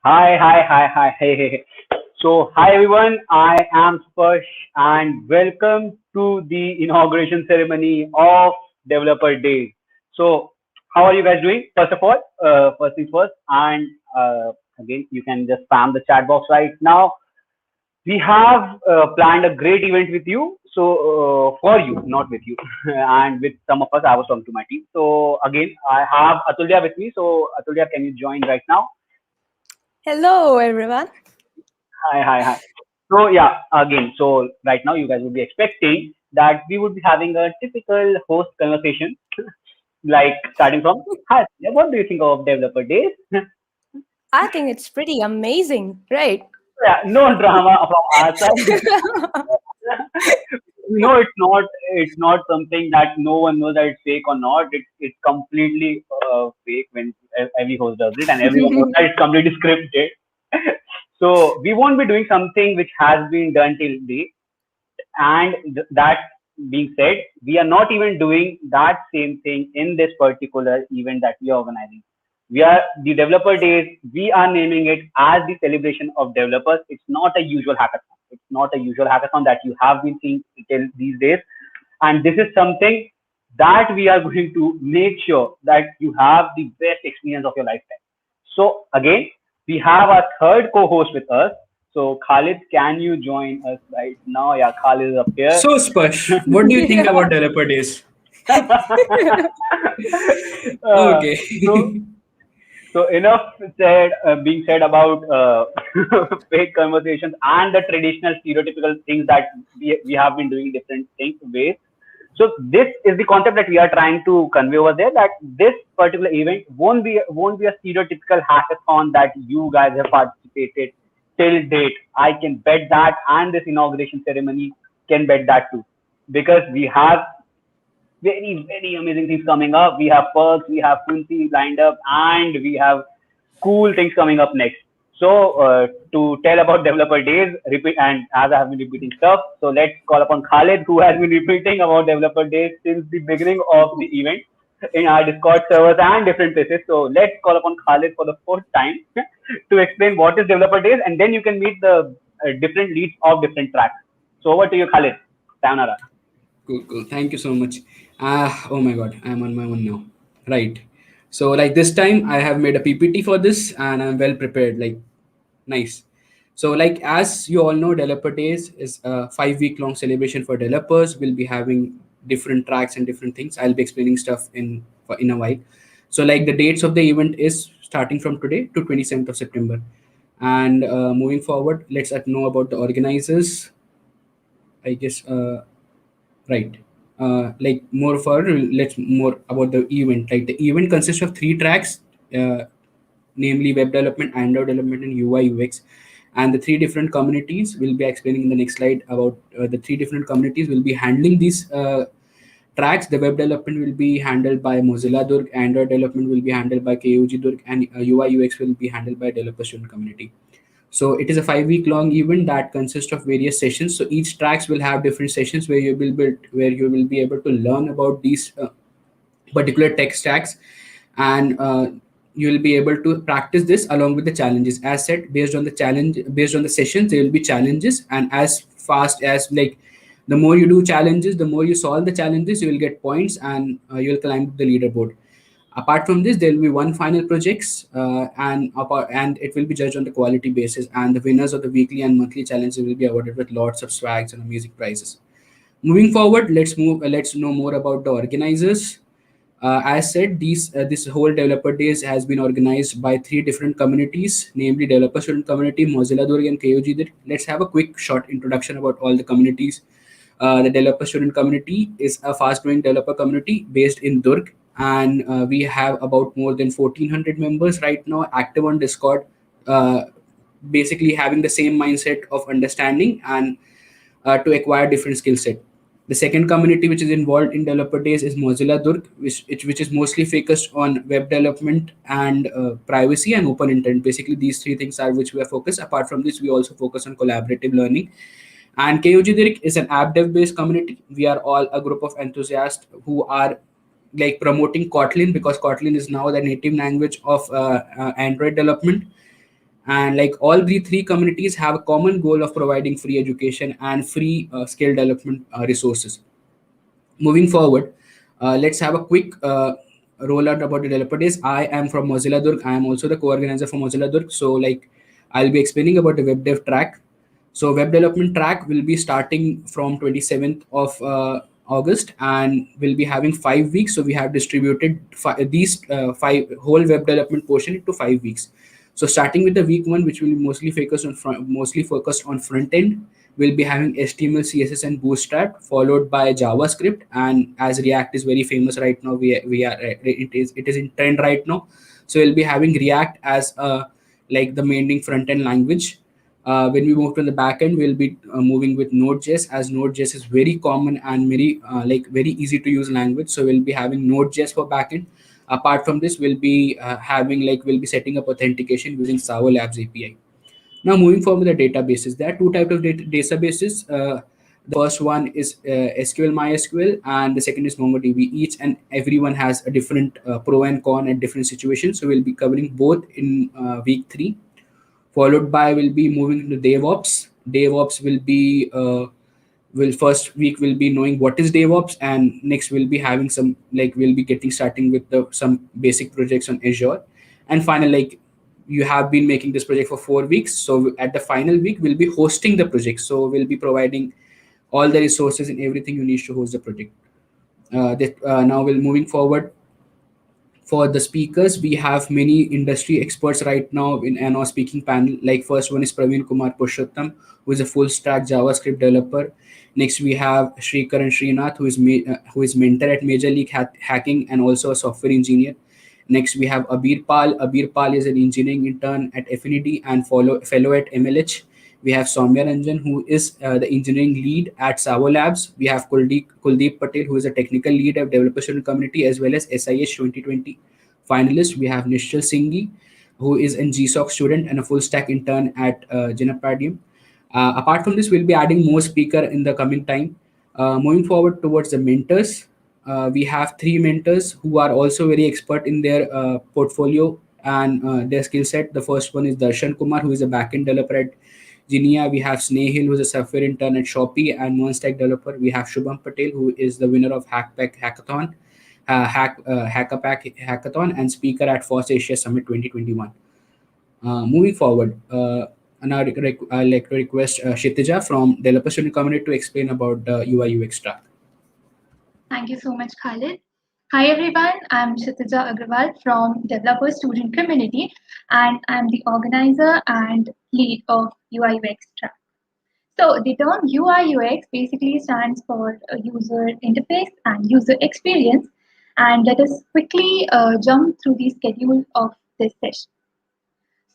Hi. Hey. So, hi everyone. I am Sparsh, and welcome to the inauguration ceremony of Developer Day. So, how are you guys doing? First of all, first things first, and again, you can just spam the chat box right now. We have planned a great event with you. So, for you, not with you, and with some of us, I was talking to my team. So, again, I have Atulya with me. So, Atulya, can you join right now? Hello, everyone. Hi. So yeah, again, so right now you guys would be expecting that we would be having a typical host conversation, like starting from, hi, what do you think of developer days? I think it's pretty amazing, right? Yeah, no drama from our side. No, it's not. It's not something that no one knows that it's fake or not. It's completely fake when every host does it, and everyone knows that it's completely scripted. So we won't be doing something which has been done till date. And that being said, we are not even doing that same thing in this particular event that we are organizing. We are the developer days. We are naming it as the celebration of developers. It's not a usual hackathon. It's not a usual hackathon that you have been seeing till these days. And this is something that we are going to make sure that you have the best experience of your lifetime. So again, we have our third co-host with us. So Khalid, can you join us right now? Yeah, Khalid is up here. So, Spash, what do you think about developer days? uh, Okay. so so enough said being said about fake conversations and the traditional stereotypical things that we have been doing different things ways. So this is the concept that we are trying to convey over there, that this particular event won't be a stereotypical hackathon that you guys have participated till date. I can bet that, and this inauguration ceremony can bet that too, because we have very amazing things coming up. We have perks, we have Quincy lined up, and we have cool things coming up next. So to tell about developer days, repeat, and as I have been repeating stuff, so let's call upon Khalid, who has been repeating about developer days since the beginning of the event in our Discord servers and different places. So let's call upon Khalid for the fourth time to explain what is developer days, and then you can meet the different leads of different tracks. So over to you, Khalid. Sayonara. Cool. Thank you so much. Oh my God, I'm on my own now. Right. So, like this time, I have made a PPT for this and I'm well prepared. Like, nice. So, like, as you all know, Developer Days is a 5 week long celebration for developers. We'll be having different tracks and different things. I'll be explaining stuff in a while. So, like, the dates of the event is starting from today to 27th of September. And moving forward, let's know about the organizers. I guess. Right. Like more for let's more about the event. Like the event consists of three tracks, uh, namely web development, Android development, and UI UX. And the three different communities will be explaining in the next slide about the three different communities will be handling these tracks. The web development will be handled by Mozilla Durg, Android development will be handled by KUG Durg, and UI UX will be handled by developer student community. So it is a 5 week long event that consists of various sessions. So each tracks will have different sessions where you will be able to learn about these particular tech stacks, and you will be able to practice this along with the challenges. As said, based on the sessions, there will be challenges, and as fast as like the more you do challenges, the more you solve the challenges, you will get points, and you will climb the leaderboard. Apart from this, there will be one final projects, and it will be judged on the quality basis. And the winners of the weekly and monthly challenges will be awarded with lots of swags and amazing prizes. Moving forward, let's know more about the organizers. As said, this whole developer days has been organized by three different communities, namely developer student community, Mozilla Durg, and KUG Durg. Let's have a quick short introduction about all the communities. The developer student community is a fast-growing developer community based in Durg, and we have about more than 1,400 members right now active on Discord. Uh, Basically, having the same mindset of understanding and to acquire different skill set. The second community which is involved in developer days is Mozilla Durg, which is mostly focused on web development and privacy and open intent. Basically, these three things are which we are focused. Apart from this, we also focus on collaborative learning. And KUG Durg is an app dev based community. We are all a group of enthusiasts who are like promoting Kotlin because Kotlin is now the native language of Android development, And like all the three communities have a common goal of providing free education and free skill development resources. Moving forward, let's have a quick rollout about the developer days. I am from Mozilla Durg. I am also the co-organizer for Mozilla Durg. So like I'll be explaining about the web dev track. So web development track will be starting from 27th of August and will be having 5 weeks. So we have distributed these five whole web development portion into 5 weeks. So starting with the week one, which will be mostly focused on front end, we'll be having HTML, CSS, and Bootstrap, followed by JavaScript. And as React is very famous right now, it is in trend right now. So we'll be having React as like the main front end language. When we move to the back end, we'll be moving with Node.js, as Node.js is very common and very easy to use language. So we'll be having Node.js for backend. Apart from this, we'll be setting up authentication using Savo Labs API. Now, moving forward with the databases, there are two types of databases. The first one is SQL MySQL, and the second is MongoDB. Each and everyone has a different pro and con at different situations. So we'll be covering both in week 3. Followed by we'll be moving into DevOps. DevOps will first week will be knowing what is DevOps, and next we'll be having we'll be getting starting with some basic projects on Azure, and finally you have been making this project for 4 weeks. So at the final week we'll be hosting the project. So we'll be providing all the resources and everything you need to host the project. Now we'll moving forward. For the speakers, we have many industry experts right now in our speaking panel. Like first one is Praveen Kumar Purushottam, who is a full stack JavaScript developer. Next we have Srikaran Srinath, who is mentor at Major League Hacking and also a software engineer. Next we have Abir Pal. Abir Pal is an engineering intern at Affinity and fellow at MLH. We have Soumya Ranjan, who is the engineering lead at Savo Labs. We have Kuldeep Patel, who is a technical lead of developer student community as well as SIH 2020 finalist. We have Nishchal Singhi, who is an GSOC student and a full stack intern at Janapadium. Apart from this, we'll be adding more speaker in the coming time. Moving forward towards the mentors, we have 3 mentors who are also very expert in their portfolio and their skill set. The first one is Darshan Kumar, who is a backend developer at Ginia. We have Snehil, who is a software intern at Shopee and non-stack developer. We have Shubham Patel, who is the winner of Hackpack Hackathon, Hackapack Hackathon, and speaker at FOSS Asia Summit 2021. Moving forward, now I'd like to request Kshitija from Developer Student Community to explain about the UI UX track. Thank you so much, Khalid. Hi everyone, I'm Kshitija Agrawal from Developer Student Community, and I'm the organizer and lead of UI UX track. So the term UI UX basically stands for user interface and user experience, and let us quickly jump through the schedule of this session.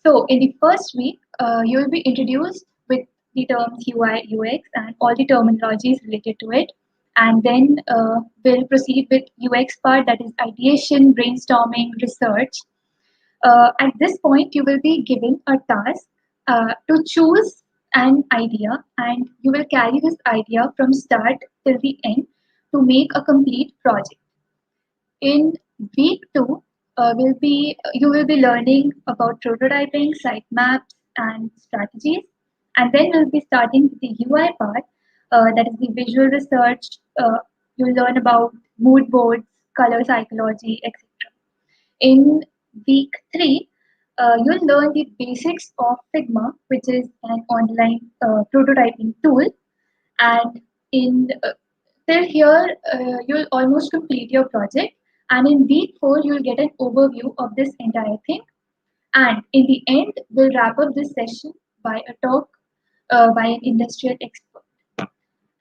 So in the first week, you will be introduced with the terms UI, UX, and all the terminologies related to it. And then we'll proceed with UX part, that is ideation, brainstorming, research. At this point, you will be given a task to choose an idea, and you will carry this idea from start till the end to make a complete project. In week 2, you will be learning about prototyping, sitemaps, and strategies, and then we'll be starting with the UI part, that is the visual research. You'll learn about mood boards, color psychology, etc. In week 3, you'll learn the basics of Figma, which is an online prototyping tool, and in till here, you'll almost complete your project. And in week 4, you'll get an overview of this entire thing. And in the end, we'll wrap up this session by a talk by an industrial expert.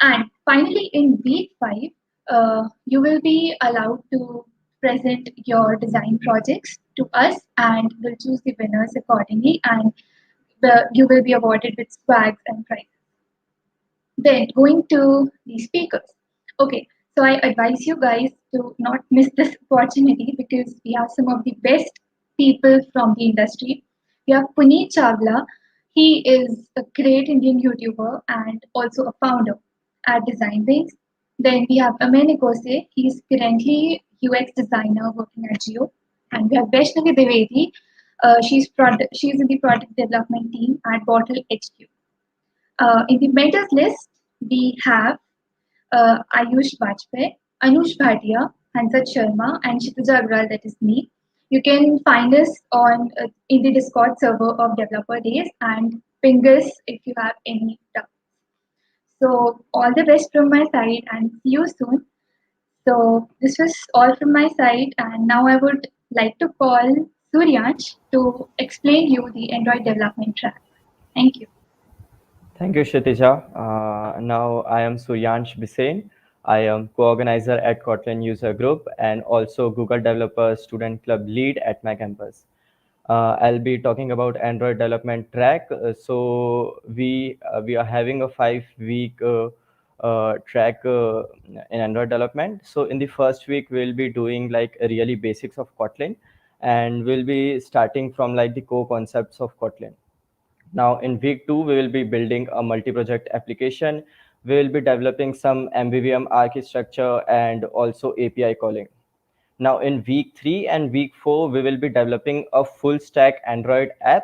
And finally, in week 5, you will be allowed to present your design projects to us, and we'll choose the winners accordingly. And you will be awarded with swags and prizes. Then going to the speakers. Okay, so I advise you guys to not miss this opportunity because we have some of the best people from the industry. We have Puneet Chawla. He is a great Indian YouTuber and also a founder at Design Base. Then we have Amen Nikose. He is currently UX designer working at Geo. And we have Vaishnavi Devedi. She's in the product development team at Bottle HQ. In the mentors list, we have Ayush Vajpayee, Anush Bhatia, Hansat Sharma, and Kshitija Agrawal, that is me. You can find us on in the Discord server of Developer Days and ping us if you have any doubts. So all the best from my side and see you soon. So this was all from my side, and now I would like to call Suryansh to explain you the Android development track. Thank you. Thank you, Kshitija. Now I am Suryansh Bisain. I am co-organizer at Kotlin User Group and also Google Developer Student Club lead at my campus. I'll be talking about Android development track. We are having a 5 week track in Android development. So in the first week, we'll be doing like really basics of Kotlin, and we'll be starting from like the core concepts of Kotlin. Now, in week 2, we will be building a multi-project application. We will be developing some MVVM architecture and also API calling. Now, in week 3 and week 4, we will be developing a full stack Android app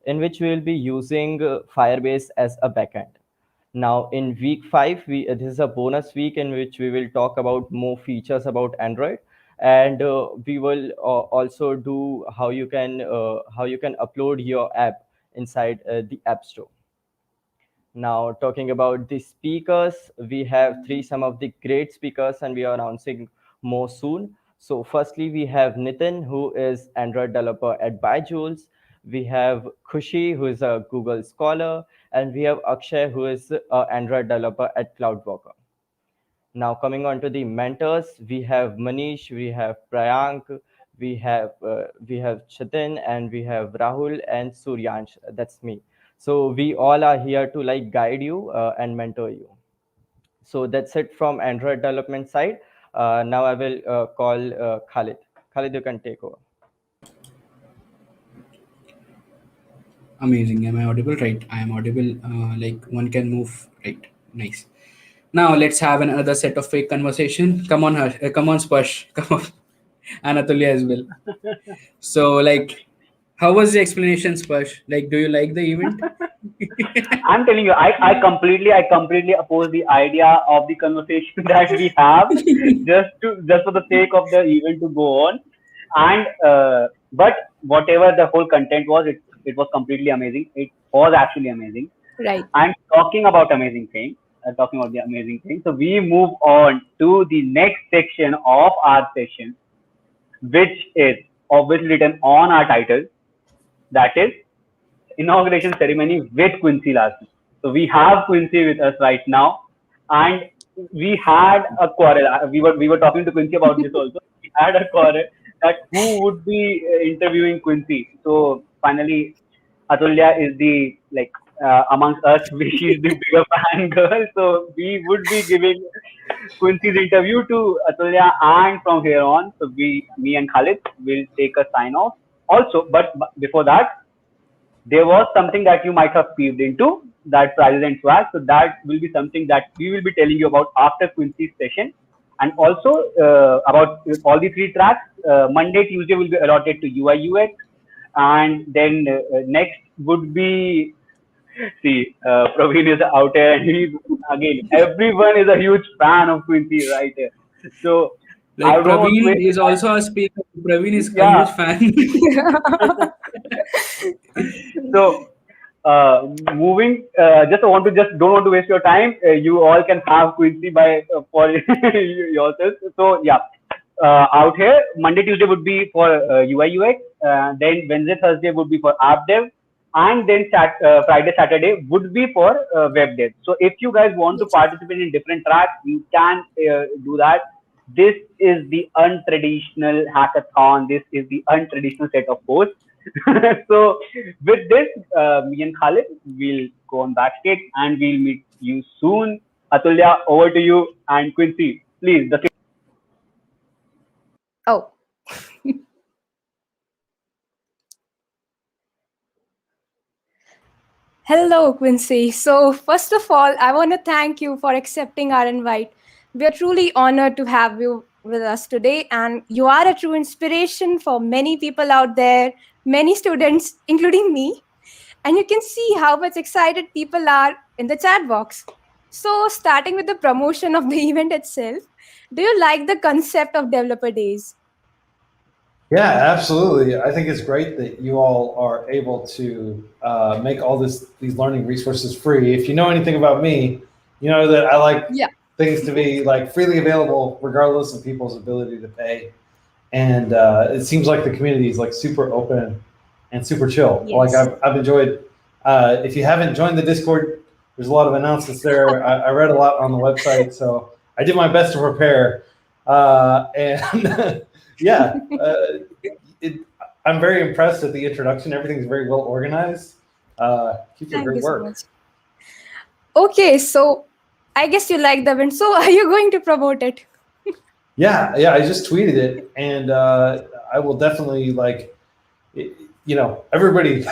in which we will be using Firebase as a backend. Now, in week 5, this is a bonus week in which we will talk about more features about Android, and we will also do how you can upload your app inside the App Store. Now, talking about the speakers, we have some of the great speakers, and we are announcing more soon. So, firstly, we have Nitin, who is Android developer at ByJules. We have Khushi, who is a Google scholar, and we have Akshay, who is an Android developer at CloudWalker. Now, coming on to the mentors, we have Manish, we have Prayank, we have Chetan, and we have Rahul and Suryansh. That's me. So we all are here to like guide you and mentor you. So that's it from Android development side. Now I will call Khalid. Khalid, you can take over. Amazing. Am I audible? Right. I am audible. Like one can move. Right. Nice. Now let's have another set of fake conversation. Come on, Harsh. Come on, Sparsh. Come on. And Atulya as well. So, like, how was the explanation, Sparsh? Like, do you like the event? I'm telling you, I completely oppose the idea of the conversation that we have just for the sake of the event to go on. And but whatever the whole content was, it was completely amazing. It was actually amazing. Right. And talking about the amazing thing. So we move on to the next section of our session, which is obviously written on our title. That is inauguration ceremony with Quincy Larson. So we have Quincy with us right now, and we had a quarrel. We were talking to Quincy about this also. We had a quarrel that who would be interviewing Quincy. So finally, Atulya is the like amongst us. She's the bigger fan girl. So we would be giving Quincy's interview to Atulya, and from here on, so me and Khalid will take a sign off. Also, but before that, there was something that you might have peeped into, that prizes and swag. So that will be something that we will be telling you about after Quincy's session. And also about all the three tracks, Monday, Tuesday will be allotted to UI UX. And then next would be, see, Praveen is out here, and he's, again, everyone is a huge fan of Quincy right here. So I Like, don't want to Praveen waste is also a speaker. Praveen is a yeah. huge fan. So moving, just want to just don't want to waste your time. You all can have Quincy by for yourself. So yeah, out here Monday Tuesday would be for UI UX. Then Wednesday Thursday would be for app dev, and then Friday Saturday would be for web dev. So if you guys want to Yes. participate in different tracks, you can do that. This is the untraditional hackathon. This is the untraditional set of posts. So with this, me and Khalid will go on backstage, and we'll meet you soon. Atulya, over to you, and Quincy, please. Oh, hello, Quincy. So, first of all, I want to thank you for accepting our invite. We are truly honored to have you with us today, and you are a true inspiration for many people out there, many students, including me. And you can see how much excited people are in the chat box. So, starting with the promotion of the event itself, do you like the concept of developer days? Yeah, absolutely. I think it's great that you all are able to make all these learning resources free. If you know anything about me, you know that I like Yeah. things to be like freely available, regardless of people's ability to pay. And it seems like the community is like super open and super chill. Like Yes. I've enjoyed. If you haven't joined the Discord, there's a lot of announcements there. I read a lot on the website, so I did my best to prepare. And yeah, I'm very impressed at the introduction. Everything's very well organized. Keep your Thank great you so work. much. Okay, so I guess you like the event. So, are you going to promote it? Yeah, I just tweeted it, and I will definitely everybody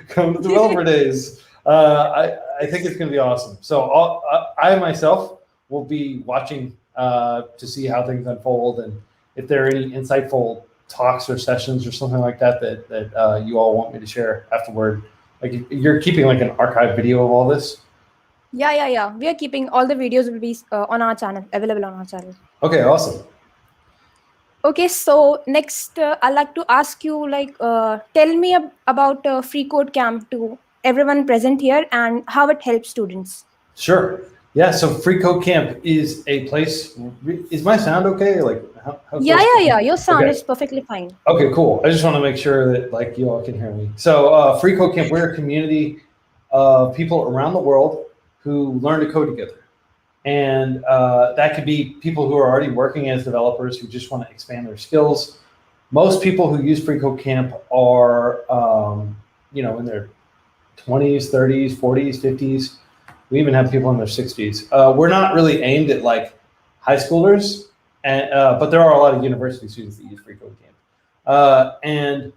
come to Developer Days. I think it's going to be awesome. So I myself will be watching to see how things unfold, and if there are any insightful talks or sessions or something like that you all want me to share afterward. Like you're keeping like an archive video of all this. Yeah. We are keeping all the videos will be on our channel, available on our channel. Okay, awesome. Okay, so next I'd like to ask you, tell me about Freecode Camp to everyone present here and how it helps students. Sure. Yeah. So Freecode Camp is a place. Is my sound okay? Like how Yeah. Your sound Okay. is perfectly fine. Okay, cool. I just want to make sure that like you all can hear me. So Freecode Camp, we're a community of people around the world who learn to code together. And that could be people who are already working as developers who just want to expand their skills. Most people who use Freecode Camp are, in their 20s, 30s, 40s, 50s. We even have people in their 60s. We're not really aimed at like high schoolers, but there are a lot of university students that use Freecode Camp. And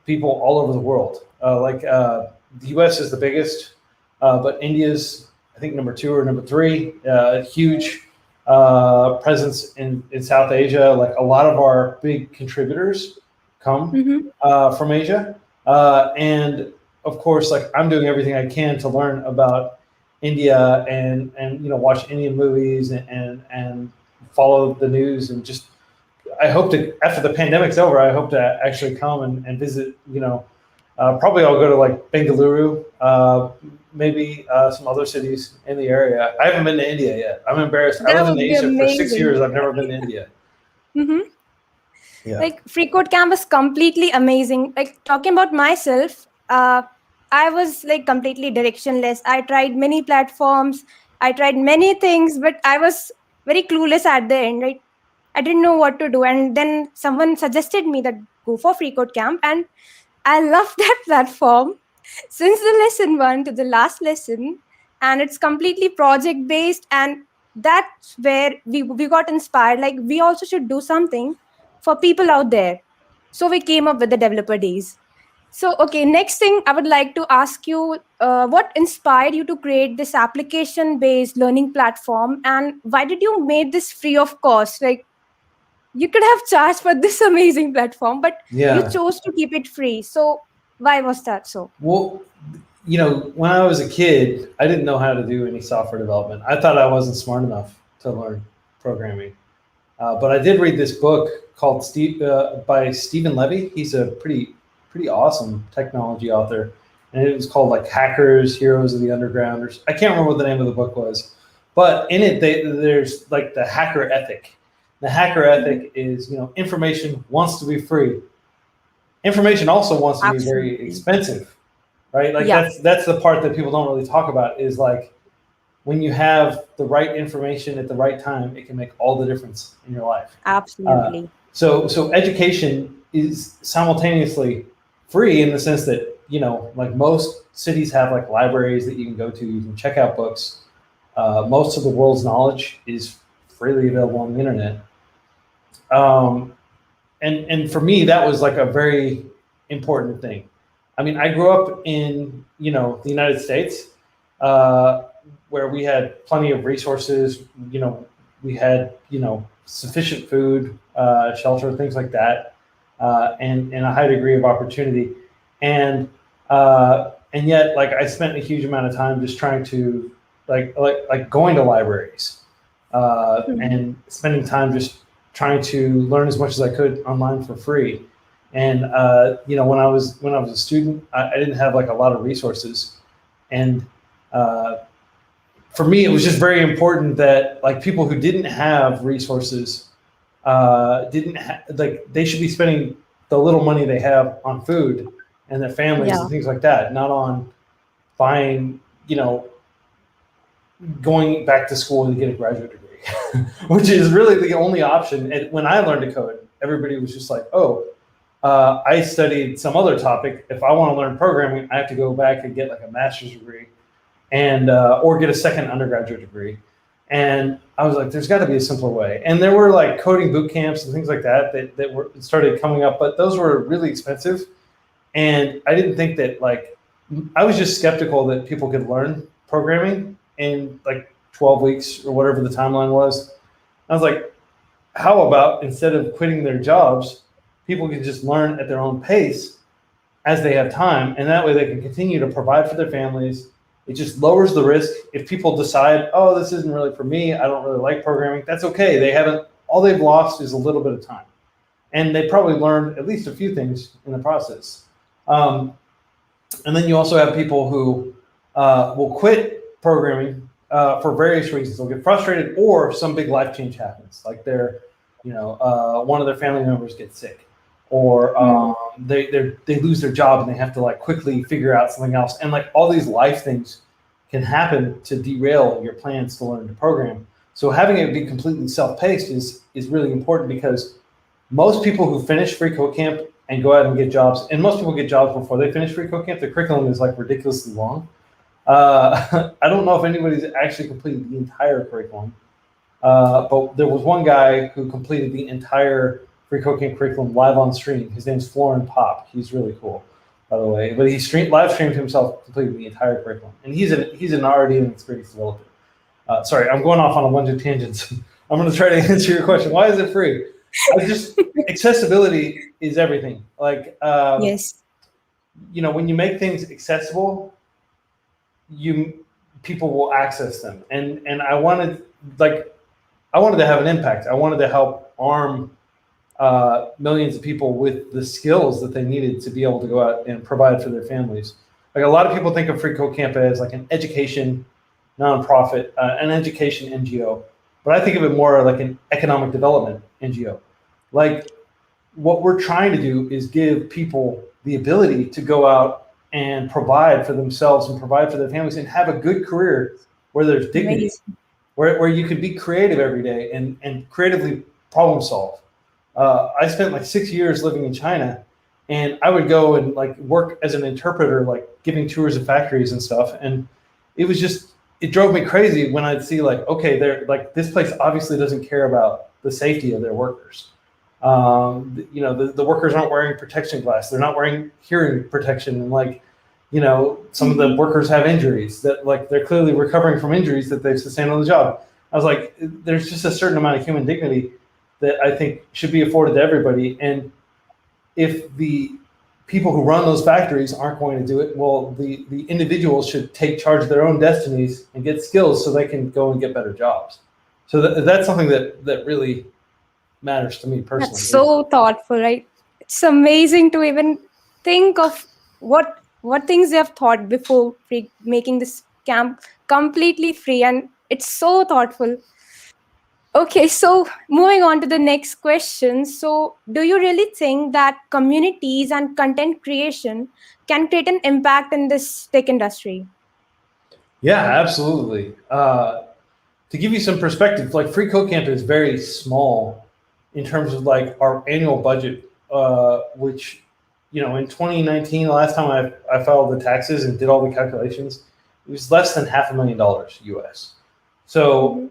people all over the world. The US is the biggest, but India's, I think, number 2 or number 3. Huge presence in South Asia. Like a lot of our big contributors come from Asia. And of course, like I'm doing everything I can to learn about India and watch Indian movies and follow the news, and just I hope to, after the pandemic's over, I hope to actually come and visit. Probably I'll go to like Bengaluru, maybe some other cities in the area. I haven't been to India yet. I'm embarrassed. I That lived in would be Asia for 6 amazing. years. I've never been to India. Yeah. Like Freecode Camp is completely amazing. Like talking about myself, I was like completely directionless. I tried many platforms, I tried many things, but I was very clueless at the end. Right, I didn't know what to do, and then someone suggested me that go for Freecode Camp, and I love that platform since the lesson 1 to the last lesson, and it's completely project based, and that's where we got inspired. Like we also should do something for people out there. So we came up with the developer days. So, okay, next thing I would like to ask you, what inspired you to create this application-based learning platform, and why did you make this free of cost? Like, you could have charged for this amazing platform, but you Yeah. chose to keep it free. So, why was that so? Well, when I was a kid, I didn't know how to do any software development. I thought I wasn't smart enough to learn programming. But I did read this book called by Stephen Levy. He's a pretty awesome technology author, and it was called like Hackers, Heroes of the Underground. I can't remember what the name of the book was, but in it there's like the hacker ethic. The hacker ethic is information wants to be free. Information also wants to be very expensive, right? Like that's the part that people don't really talk about, is like when you have the right information at the right time, it can make all the difference in your life. Absolutely. So education is simultaneously free in the sense that, like most cities have like libraries that you can go to, you can check out books. Most of the world's knowledge is freely available on the internet. And for me, that was like a very important thing. I mean, I grew up in, the United States, where we had plenty of resources. we had, you know, sufficient food, shelter, things like that, and a high degree of opportunity. And yet, like, I spent a huge amount of time just trying to like going to libraries and spending time just trying to learn as much as I could online for free. And you know, when I was a student, I didn't have like a lot of resources, and for me, it was just very important that like people who didn't have resources like they should be spending the little money they have on food and their families and things like that, not on buying, you know, going back to school to get a graduate degree, which is really the only option. And when I learned to code, everybody was just like, oh, I studied some other topic. If I want to learn programming, I have to go back and get like a master's degree and or get a second undergraduate degree. And I was like, there's got to be a simpler way. And there were like coding boot camps and things like that started coming up, but those were really expensive. And I didn't think that, like, I was just skeptical that people could learn programming in like 12 weeks or whatever the timeline was. I was like, how about instead of quitting their jobs, people can just learn at their own pace as they have time, and that way they can continue to provide for their families. It just lowers the risk. If people decide, oh, this isn't really for me, I don't really like programming, that's okay. All they've lost is a little bit of time. And they probably learned at least a few things in the process. And then you also have people who will quit programming for various reasons. They'll get frustrated, or some big life change happens, like one of their family members gets sick, or they lose their job and they have to like quickly figure out something else. And like all these life things can happen to derail your plans to learn to program. So having it be completely self-paced is really important, because most people who finish Freecode Camp and go out and get jobs, and most people get jobs before they finish Freecode Camp, the curriculum is like ridiculously long. I don't know if anybody's actually completed the entire curriculum, but there was one guy who completed the entire Freecode Camp curriculum live on stream. His name's Florin Pop. He's really cool, by the way. But he live streamed himself completing the entire curriculum, and he's an already an experienced developer. Sorry, I'm going off on a bunch of tangents. I'm going to try to answer your question. Why is it free? Accessibility is everything. Like, Yes. you know, when you make things accessible, people will access them. And I wanted to have an impact. I wanted to help arm millions of people with the skills that they needed to be able to go out and provide for their families. Like, a lot of people think of Freecode Camp as like an education nonprofit, an education NGO, but I think of it more like an economic development NGO. Like, what we're trying to do is give people the ability to go out and provide for themselves and provide for their families and have a good career where there's dignity, where you can be creative every day and creatively problem solve. I spent like 6 years living in China, and I would go and like work as an interpreter, like giving tours of factories and stuff. And it drove me crazy when I'd see like, okay, they're like, this place obviously doesn't care about the safety of their workers. You know, the workers aren't wearing protection glass. They're not wearing hearing protection. And like, you know, some of the workers have injuries that like they're clearly recovering from injuries that they've sustained on the job. I was like, there's just a certain amount of human dignity that I think should be afforded to everybody. And if the people who run those factories aren't going to do it, well, the individuals should take charge of their own destinies and get skills so they can go and get better jobs. So that's something that really matters to me personally. That's so thoughtful, right? It's amazing to even think of what things they have thought before making this camp completely free, and it's so thoughtful. Okay, so moving on to the next question. So, do you really think that communities and content creation can create an impact in this tech industry? Yeah, absolutely. To give you some perspective, like Freecode Camp is very small in terms of like our annual budget, which, you know, in 2019, the last time I filed the taxes and did all the calculations, it was less than $500,000 US. So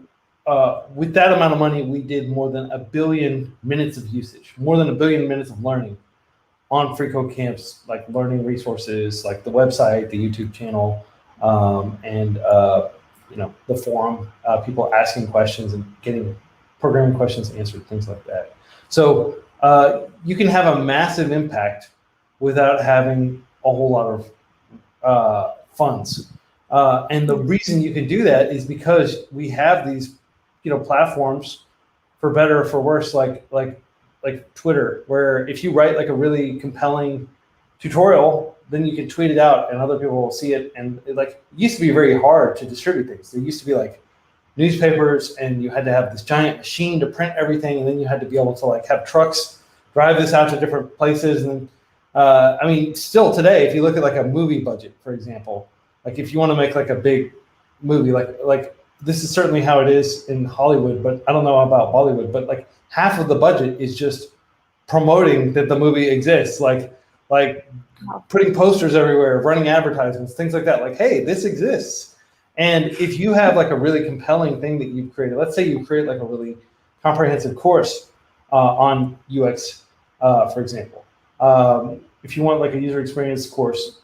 with that amount of money, we did more than 1 billion minutes of usage, more than 1 billion minutes of learning on Freecode Camp's like learning resources, like the website, the YouTube channel, and the forum, people asking questions and getting programming questions answered, things like that. So you can have a massive impact without having a whole lot of funds. And the reason you can do that is because we have these, platforms, for better or for worse, like Twitter, where if you write like a really compelling tutorial, then you can tweet it out and other people will see it. And it used to be very hard to distribute things. There used to be like newspapers, and you had to have this giant machine to print everything, and then you had to be able to like have trucks drive this out to different places. And I mean, still today, if you look at like a movie budget, for example, like if you want to make like a big movie, like this is certainly how it is in Hollywood, but I don't know about Bollywood, but like half of the budget is just promoting that the movie exists, like putting posters everywhere, running advertisements, things like that. Like, hey, this exists. And if you have like a really compelling thing that you've created, let's say you create like a really comprehensive course on UX, for example. If you want like a user experience course,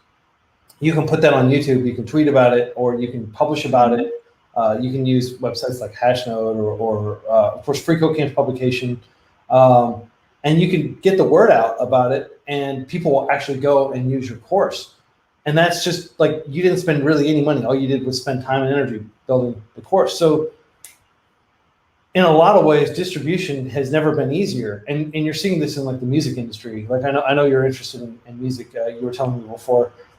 you can put that on YouTube, you can tweet about it, or you can publish about it. You can use websites like Hashnode or of course, Freecode Camp publication. And you can get the word out about it, and people will actually go and use your course. And that's just like, you didn't spend really any money. All you did was spend time and energy building the course. So in a lot of ways, distribution has never been easier. And you're seeing this in like the music industry. Like I know you're interested in music. You were telling me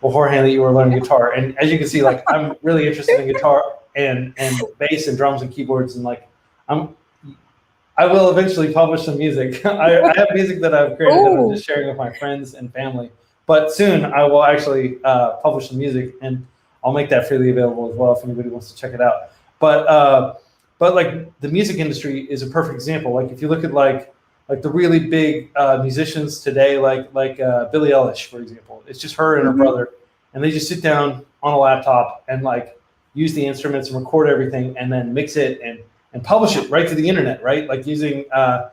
beforehand that you were learning guitar. And as you can see, like I'm really interested in guitar and bass and drums and keyboards. And like I will eventually publish some music. I have music that I've created that I'm just sharing with my friends and family. But soon I will actually publish some music, and I'll make that freely available as well if anybody wants to check it out. But like the music industry is a perfect example. Like if you look at like the really big musicians today, like Billie Eilish, for example, it's just her and her brother, and they just sit down on a laptop and like use the instruments and record everything, and then mix it and publish it right to the internet, right? Like using like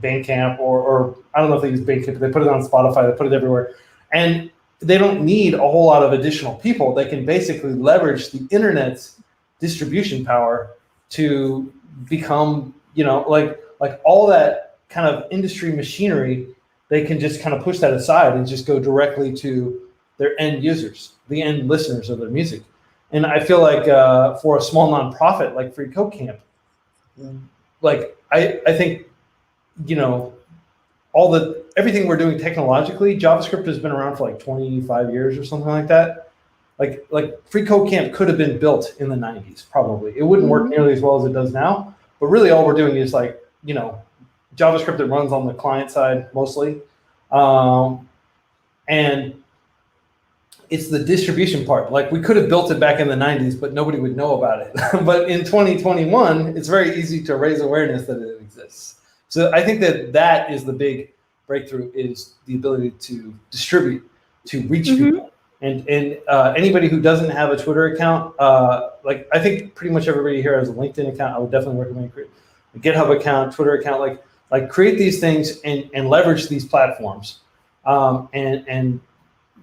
Bandcamp or I don't know if they use Bandcamp, but they put it on Spotify, they put it everywhere. And they don't need a whole lot of additional people. They can basically leverage the internet's distribution power to become, like all that kind of industry machinery, they can just kind of push that aside and just go directly to their end users, the end listeners of their music. And I feel like for a small nonprofit like Freecode Camp, like I think, everything we're doing technologically, JavaScript has been around for like 25 years or something like that. Like Freecode Camp could have been built in the 90s, probably. It wouldn't work nearly as well as it does now. But really all we're doing is like, JavaScript that runs on the client side mostly. And it's the distribution part. Like we could have built it back in the 90s, but nobody would know about it. But in 2021, it's very easy to raise awareness that it exists. So I think that is the big breakthrough, is the ability to distribute, to reach people. And anybody who doesn't have a Twitter account, like I think pretty much everybody here has a LinkedIn account. I would definitely recommend create a GitHub account, Twitter account, like create these things and leverage these platforms, and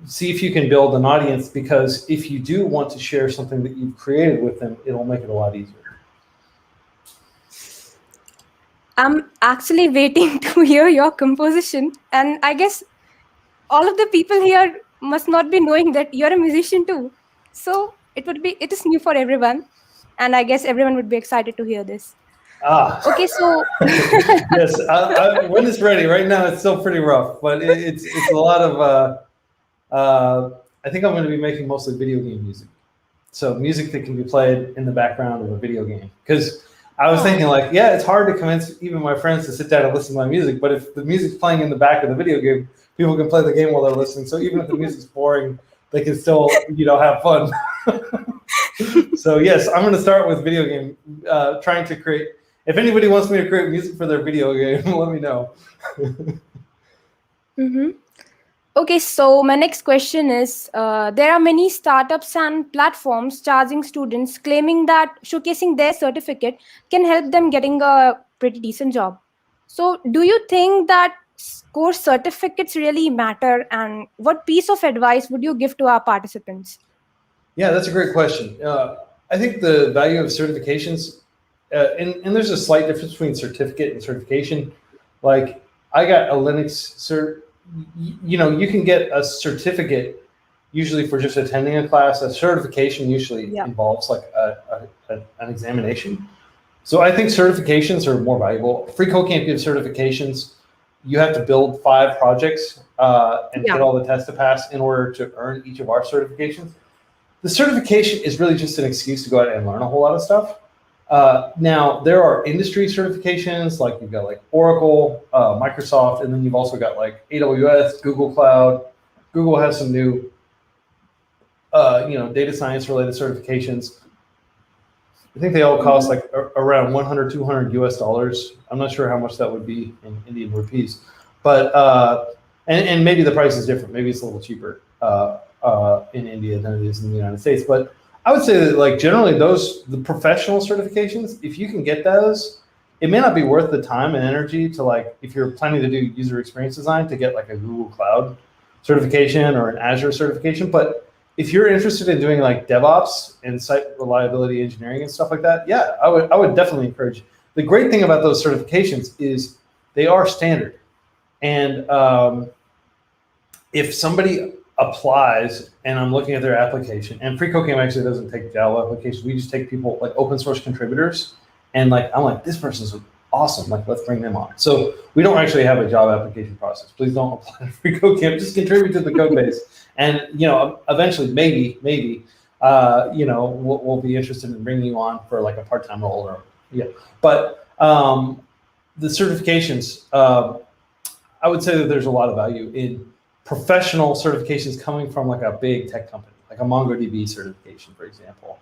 see if you can build an audience, because if you do want to share something that you've created with them, it'll make it a lot easier. I'm actually waiting to hear your composition, and I guess all of the people here must not be knowing that you're a musician too. So it is new for everyone, and I guess everyone would be excited to hear this. Okay, so yes, when it's ready. Right now, it's still pretty rough, but it's a lot of. I think I'm going to be making mostly video game music, so music that can be played in the background of a video game. Because I was thinking, like, yeah, it's hard to convince even my friends to sit down and listen to my music, but if the music's playing in the back of the video game, people can play the game while they're listening. So even if the music's boring, they can still, have fun. So yes, I'm going to start with video game, trying to create. If anybody wants me to create music for their video game, let me know. Okay, so my next question is, there are many startups and platforms charging students, claiming that showcasing their certificate can help them getting a pretty decent job. So do you think that course certificates really matter, and what piece of advice would you give to our participants? Yeah, that's a great question. I think the value of certifications, and there's a slight difference between certificate and certification. Like I got a Linux cert, you can get a certificate usually for just attending a class. A certification usually involves like an examination. So I think certifications are more valuable. Freecode Camp gives certifications. You have to build 5 projects and get all the tests to pass in order to earn each of our certifications. The certification is really just an excuse to go out and learn a whole lot of stuff. Now, there are industry certifications, like you've got like Oracle, Microsoft, and then you've also got like AWS, Google Cloud. Google has some new, data science related certifications. I think they all cost like around $100, $200 US. I'm not sure how much that would be in Indian rupees, but and maybe the price is different. Maybe it's a little cheaper in India than it is in the United States. But I would say that like generally the professional certifications, if you can get those, it may not be worth the time and energy to like if you're planning to do user experience design to get like a Google Cloud certification or an Azure certification, but if you're interested in doing like DevOps and site reliability engineering and stuff like that, yeah, I would definitely encourage. The great thing about those certifications is they are standard. And if somebody applies and I'm looking at their application, and Freecode Camp actually doesn't take Java applications, we just take people like open source contributors, and like I'm like, this person's awesome, like let's bring them on. So we don't actually have a job application process. Please don't apply to Freecode Camp, just contribute to the code base. And eventually, maybe, we'll be interested in bringing you on for like a part-time role or But the certifications, I would say that there's a lot of value in professional certifications coming from like a big tech company, like a MongoDB certification, for example.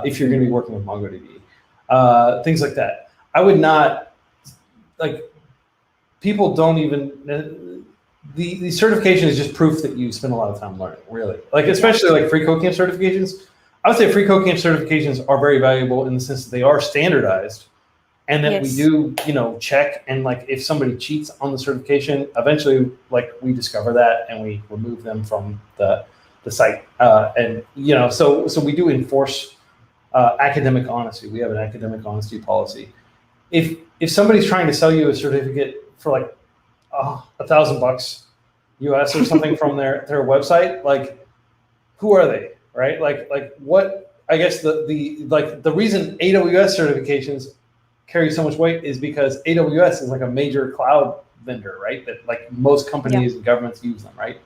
If you're going to be working with MongoDB, things like that. I would not like. People don't even. The certification is just proof that you spend a lot of time learning, really. Like, especially like Freecode Camp certifications. I would say Freecode Camp certifications are very valuable in the sense that they are standardized and that we do, check. And like, if somebody cheats on the certification, eventually, like we discover that and we remove them from the site. So we do enforce academic honesty. We have an academic honesty policy. If somebody's trying to sell you a certificate for like $1,000 US or something from their website, like who are they, right? Like what? I guess the reason AWS certifications carry so much weight is because AWS is like a major cloud vendor, right? That like most companies and governments use them, right?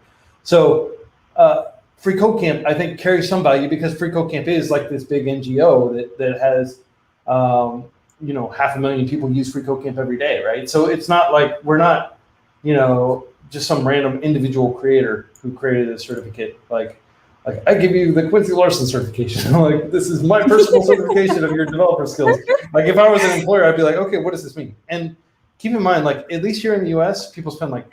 So Freecode Camp, I think, carries some value because Freecode Camp is like this big NGO that has 500,000 people use Freecode Camp every day, right? So it's not like we're not just some random individual creator who created a certificate. Like I give you the Quincy Larson certification. Like, this is my personal certification of your developer skills. Like, if I was an employer, I'd be like, okay, what does this mean? And keep in mind, like, at least here in the US, people spend like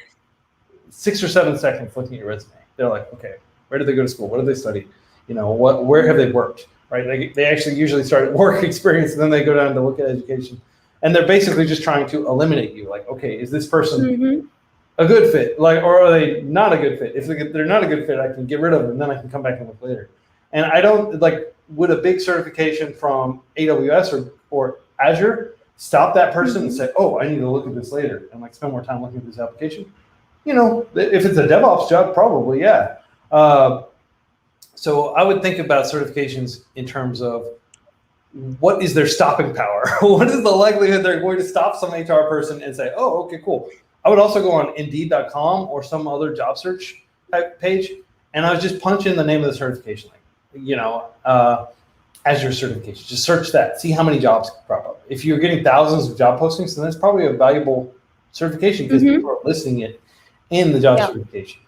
6 or 7 seconds looking at your resume. They're like, okay, where did they go to school? What did they study? Where have they worked? Right? They actually usually start at work experience and then they go down to look at education. And they're basically just trying to eliminate you. Like, okay, is this person a good fit? Like, or are they not a good fit? If they're not a good fit, I can get rid of them and then I can come back and look later. And I don't would a big certification from AWS or Azure stop that person and say, oh, I need to look at this later and like spend more time looking at this application? If it's a DevOps job, probably, yeah. So I would think about certifications in terms of what is their stopping power? What is the likelihood they're going to stop some HR person and say, oh, okay, cool. I would also go on Indeed.com or some other job search type page, and I would just punch in the name of the certification, Azure certification. Just search that, see how many jobs crop up. If you're getting thousands of job postings, then that's probably a valuable certification because people are listing it in the job certification.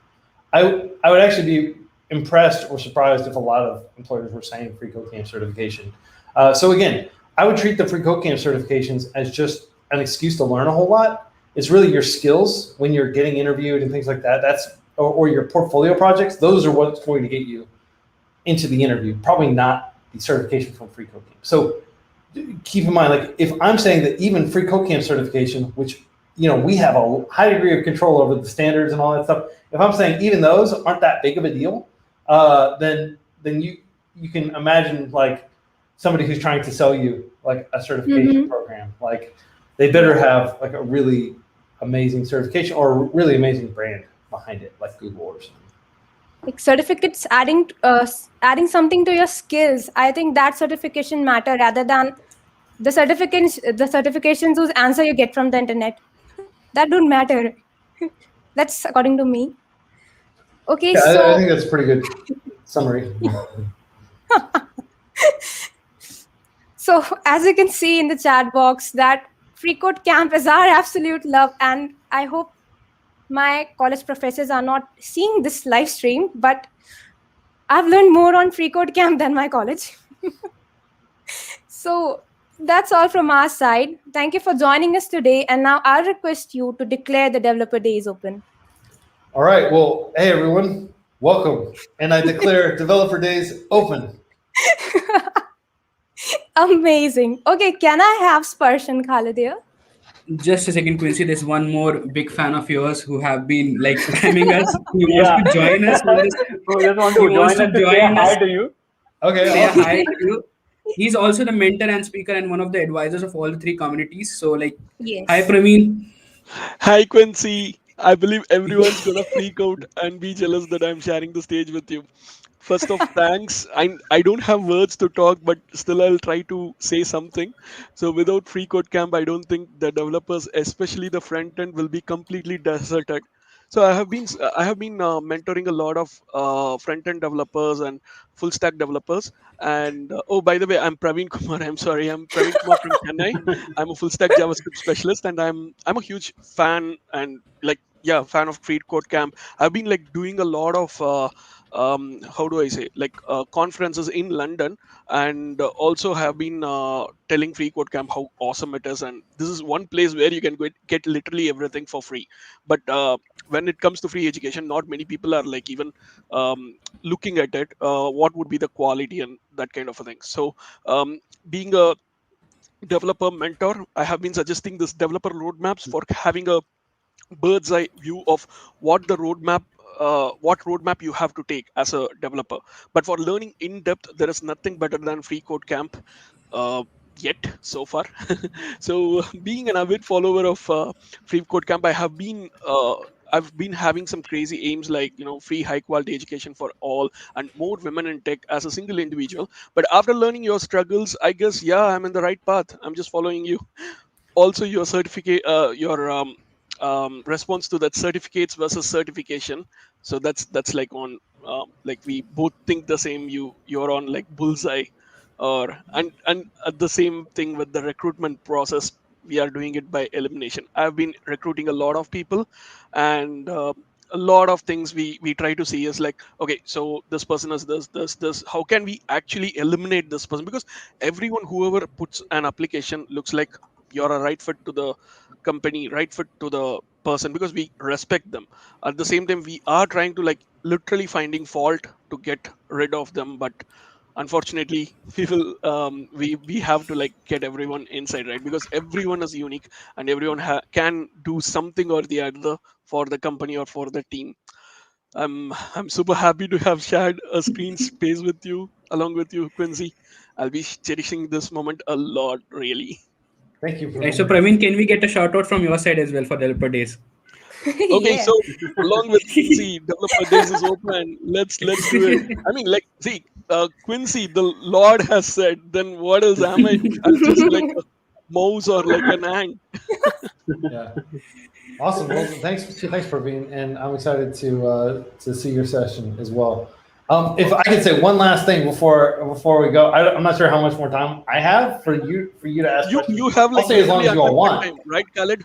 I would actually be impressed or surprised if a lot of employers were saying Freecode Camp certification. So again, I would treat the Freecode Camp certifications as just an excuse to learn a whole lot. It's really your skills when you're getting interviewed and things like that. Or your portfolio projects. Those are what's going to get you into the interview. Probably not the certification from Freecode Camp. So keep in mind, like if I'm saying that even Freecode Camp certification, which we have a high degree of control over the standards and all that stuff. If I'm saying even those aren't that big of a deal, then you can imagine like somebody who's trying to sell you like a certification program. Like they better have like a really amazing certification or a really amazing brand behind it, like Google or something. Like certificates adding something to your skills. I think that certification matter rather than the certifications whose answer you get from the internet. That don't matter. That's according to me. Okay, Yeah, so I think that's a pretty good summary. So as you can see in the chat box, that Freecode Camp is our absolute love, and I hope my college professors are not seeing this live stream, but I've learned more on Freecode Camp than my college. So that's all from our side. Thank you for joining us today, and now I'll request you to declare the Developer Days open. All right. Well, hey everyone, welcome, and I declare Developer Days open. Amazing. Okay, can I have Sparsh and Khalid here? Just a second, Quincy. There's one more big fan of yours who have been like spamming us. He wants to join us. Who just want to join us to say hi to you. Okay. Say Awesome. hi to you. He's also the mentor and speaker and one of the advisors of all the three communities. So, like, Yes. hi, Praveen. Hi, Quincy. I believe everyone's gonna freak out and be jealous that I'm sharing the stage with you. First off, thanks. I don't have words to talk, but still I'll try to say something. So without Freecode Camp, I don't think the developers, especially the front end, will be completely deserted. So I have been mentoring a lot of front end developers and full stack developers. And oh, by the way, I'm Praveen Kumar. I'm sorry, I'm Praveen Kumar from Chennai. I'm a full stack JavaScript specialist, and I'm a huge fan and fan of Freecode Camp. I've been like doing a lot of how do I say, conferences in London, and also have been telling Freecode Camp how awesome it is, and this is one place where you can get literally everything for free. But when it comes to free education, not many people are like even looking at it, what would be the quality and that kind of a thing. So being a developer mentor, I have been suggesting this developer roadmaps for having a bird's eye view of what roadmap you have to take as a developer. But for learning in depth, there is nothing better than Freecode Camp yet so far. So being an avid follower of Freecode Camp, I've been having some crazy aims like free high quality education for all and more women in tech as a single individual. But after learning your struggles, I guess I'm in the right path. I'm just following you. Also, your certificate, your response to that certificates versus certification. So that's like on like we both think the same. You're on like bullseye, and at the same thing with the recruitment process. We are doing it by elimination. I've been recruiting a lot of people, and a lot of things we try to see is like, okay, so this person is this. How can we actually eliminate this person? Because everyone, whoever puts an application, looks like you're a right fit to the company, right fit to the person, because we respect them. At the same time, we are trying to like literally finding fault to get rid of them, but unfortunately we have to like get everyone inside, right? Because everyone is unique and everyone can do something or the other for the company or for the team. I'm super happy to have shared a screen space with you, along with you, Quincy. I'll be cherishing this moment a lot, really. Thank you. Right, so Praveen, can we get a shout out from your side as well for Developer Days? Okay, Yeah. so along with Quincy, Developer Days is open. Let's do it. I mean, like, see, Quincy, the Lord has said. Then what else am I? I'm just like a mouse or like an ant. Yeah. Awesome. Well, thanks, Praveen, and I'm excited to see your session as well. If I could say one last thing before we go, I'm not sure how much more time I have for you to ask questions. You have like I'll say as long as you all want. time, right, Khaled?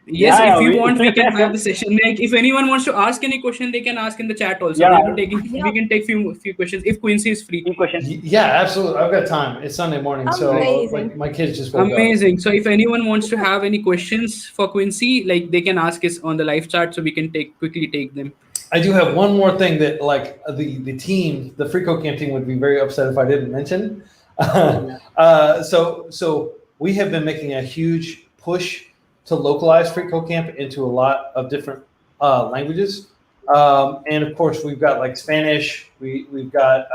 Yes, Yeah, if you we- want, we can have the session. Like, if anyone wants to ask any question, they can ask in the chat also. Yeah. We can take few questions if Quincy is free. Few questions. Yeah, absolutely. I've got time. It's Sunday morning, so Amazing. like my kids just woke up. Amazing. So if anyone wants to have any questions for Quincy, like they can ask us on the live chat, so we can quickly take them. I do have one more thing that like the team, the Freecode Camp team, would be very upset if I didn't mention. So we have been making a huge push to localize Freecode Camp into a lot of different languages. And of course, we've got like Spanish, we've got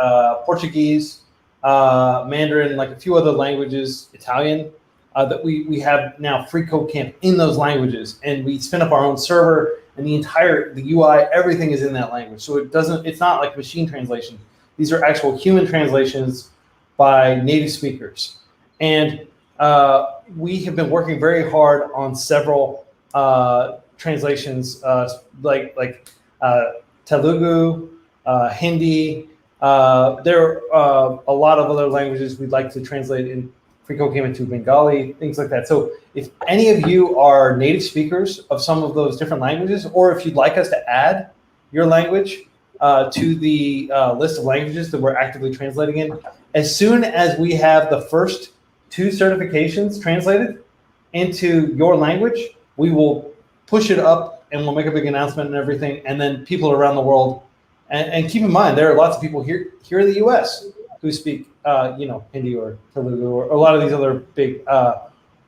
Portuguese, Mandarin, like a few other languages, Italian, that we have now Freecode Camp in those languages, and we spin up our own server, and the UI, everything is in that language. So it's not like machine translation. These are actual human translations by native speakers. And we have been working very hard on several translations, like Telugu, Hindi. There are a lot of other languages we'd like to translate in Freecode Camp into Bengali, things like that. So if any of you are native speakers of some of those different languages, or if you'd like us to add your language to the list of languages that we're actively translating in, as soon as we have the first 2 certifications translated into your language, we will push it up and we'll make a big announcement and everything. And then people around the world, and keep in mind, there are lots of people here in the US who speak, Hindi or Telugu or a lot of these other big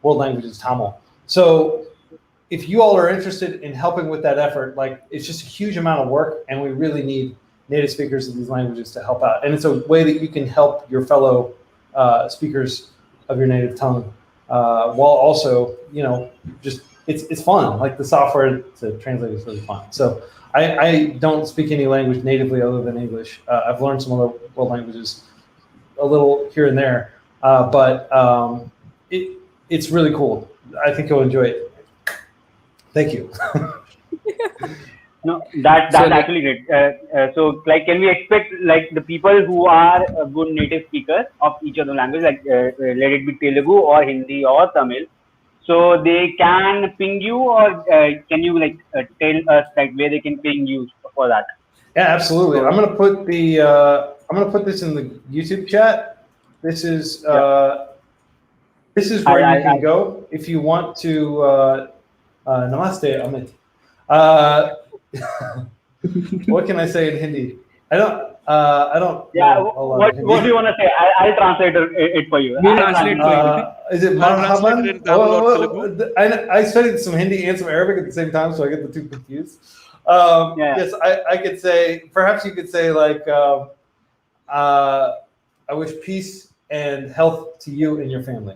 world languages, Tamil. So if you all are interested in helping with that effort, like it's just a huge amount of work, and we really need native speakers of these languages to help out. And it's a way that you can help your fellow speakers of your native tongue, while also, just it's fun. Like the software to translate is really fun. So I don't speak any language natively other than English. I've learned some other world languages a little here and there, but it's really cool. I think you'll enjoy it. Thank you. No, that's actually great. So, like, can we expect like the people who are good native speakers of each other language, like let it be Telugu or Hindi or Tamil, so they can ping you, or can you like tell us like where they can ping you for that? Yeah, absolutely. I'm gonna put this in the YouTube chat. This is where you can go if you want to. Namaste, Amit. What can I say in Hindi? I don't. Yeah. know a lot What of Hindi. do you want to say? I'll translate it for you. We'll translate for you. Is it I'll translate it in marhaban? Tamil or Telugu. I studied some Hindi and some Arabic at the same time, so I get the two confused. Yes, I could say. Perhaps you could say like, I wish peace and health to you and your family.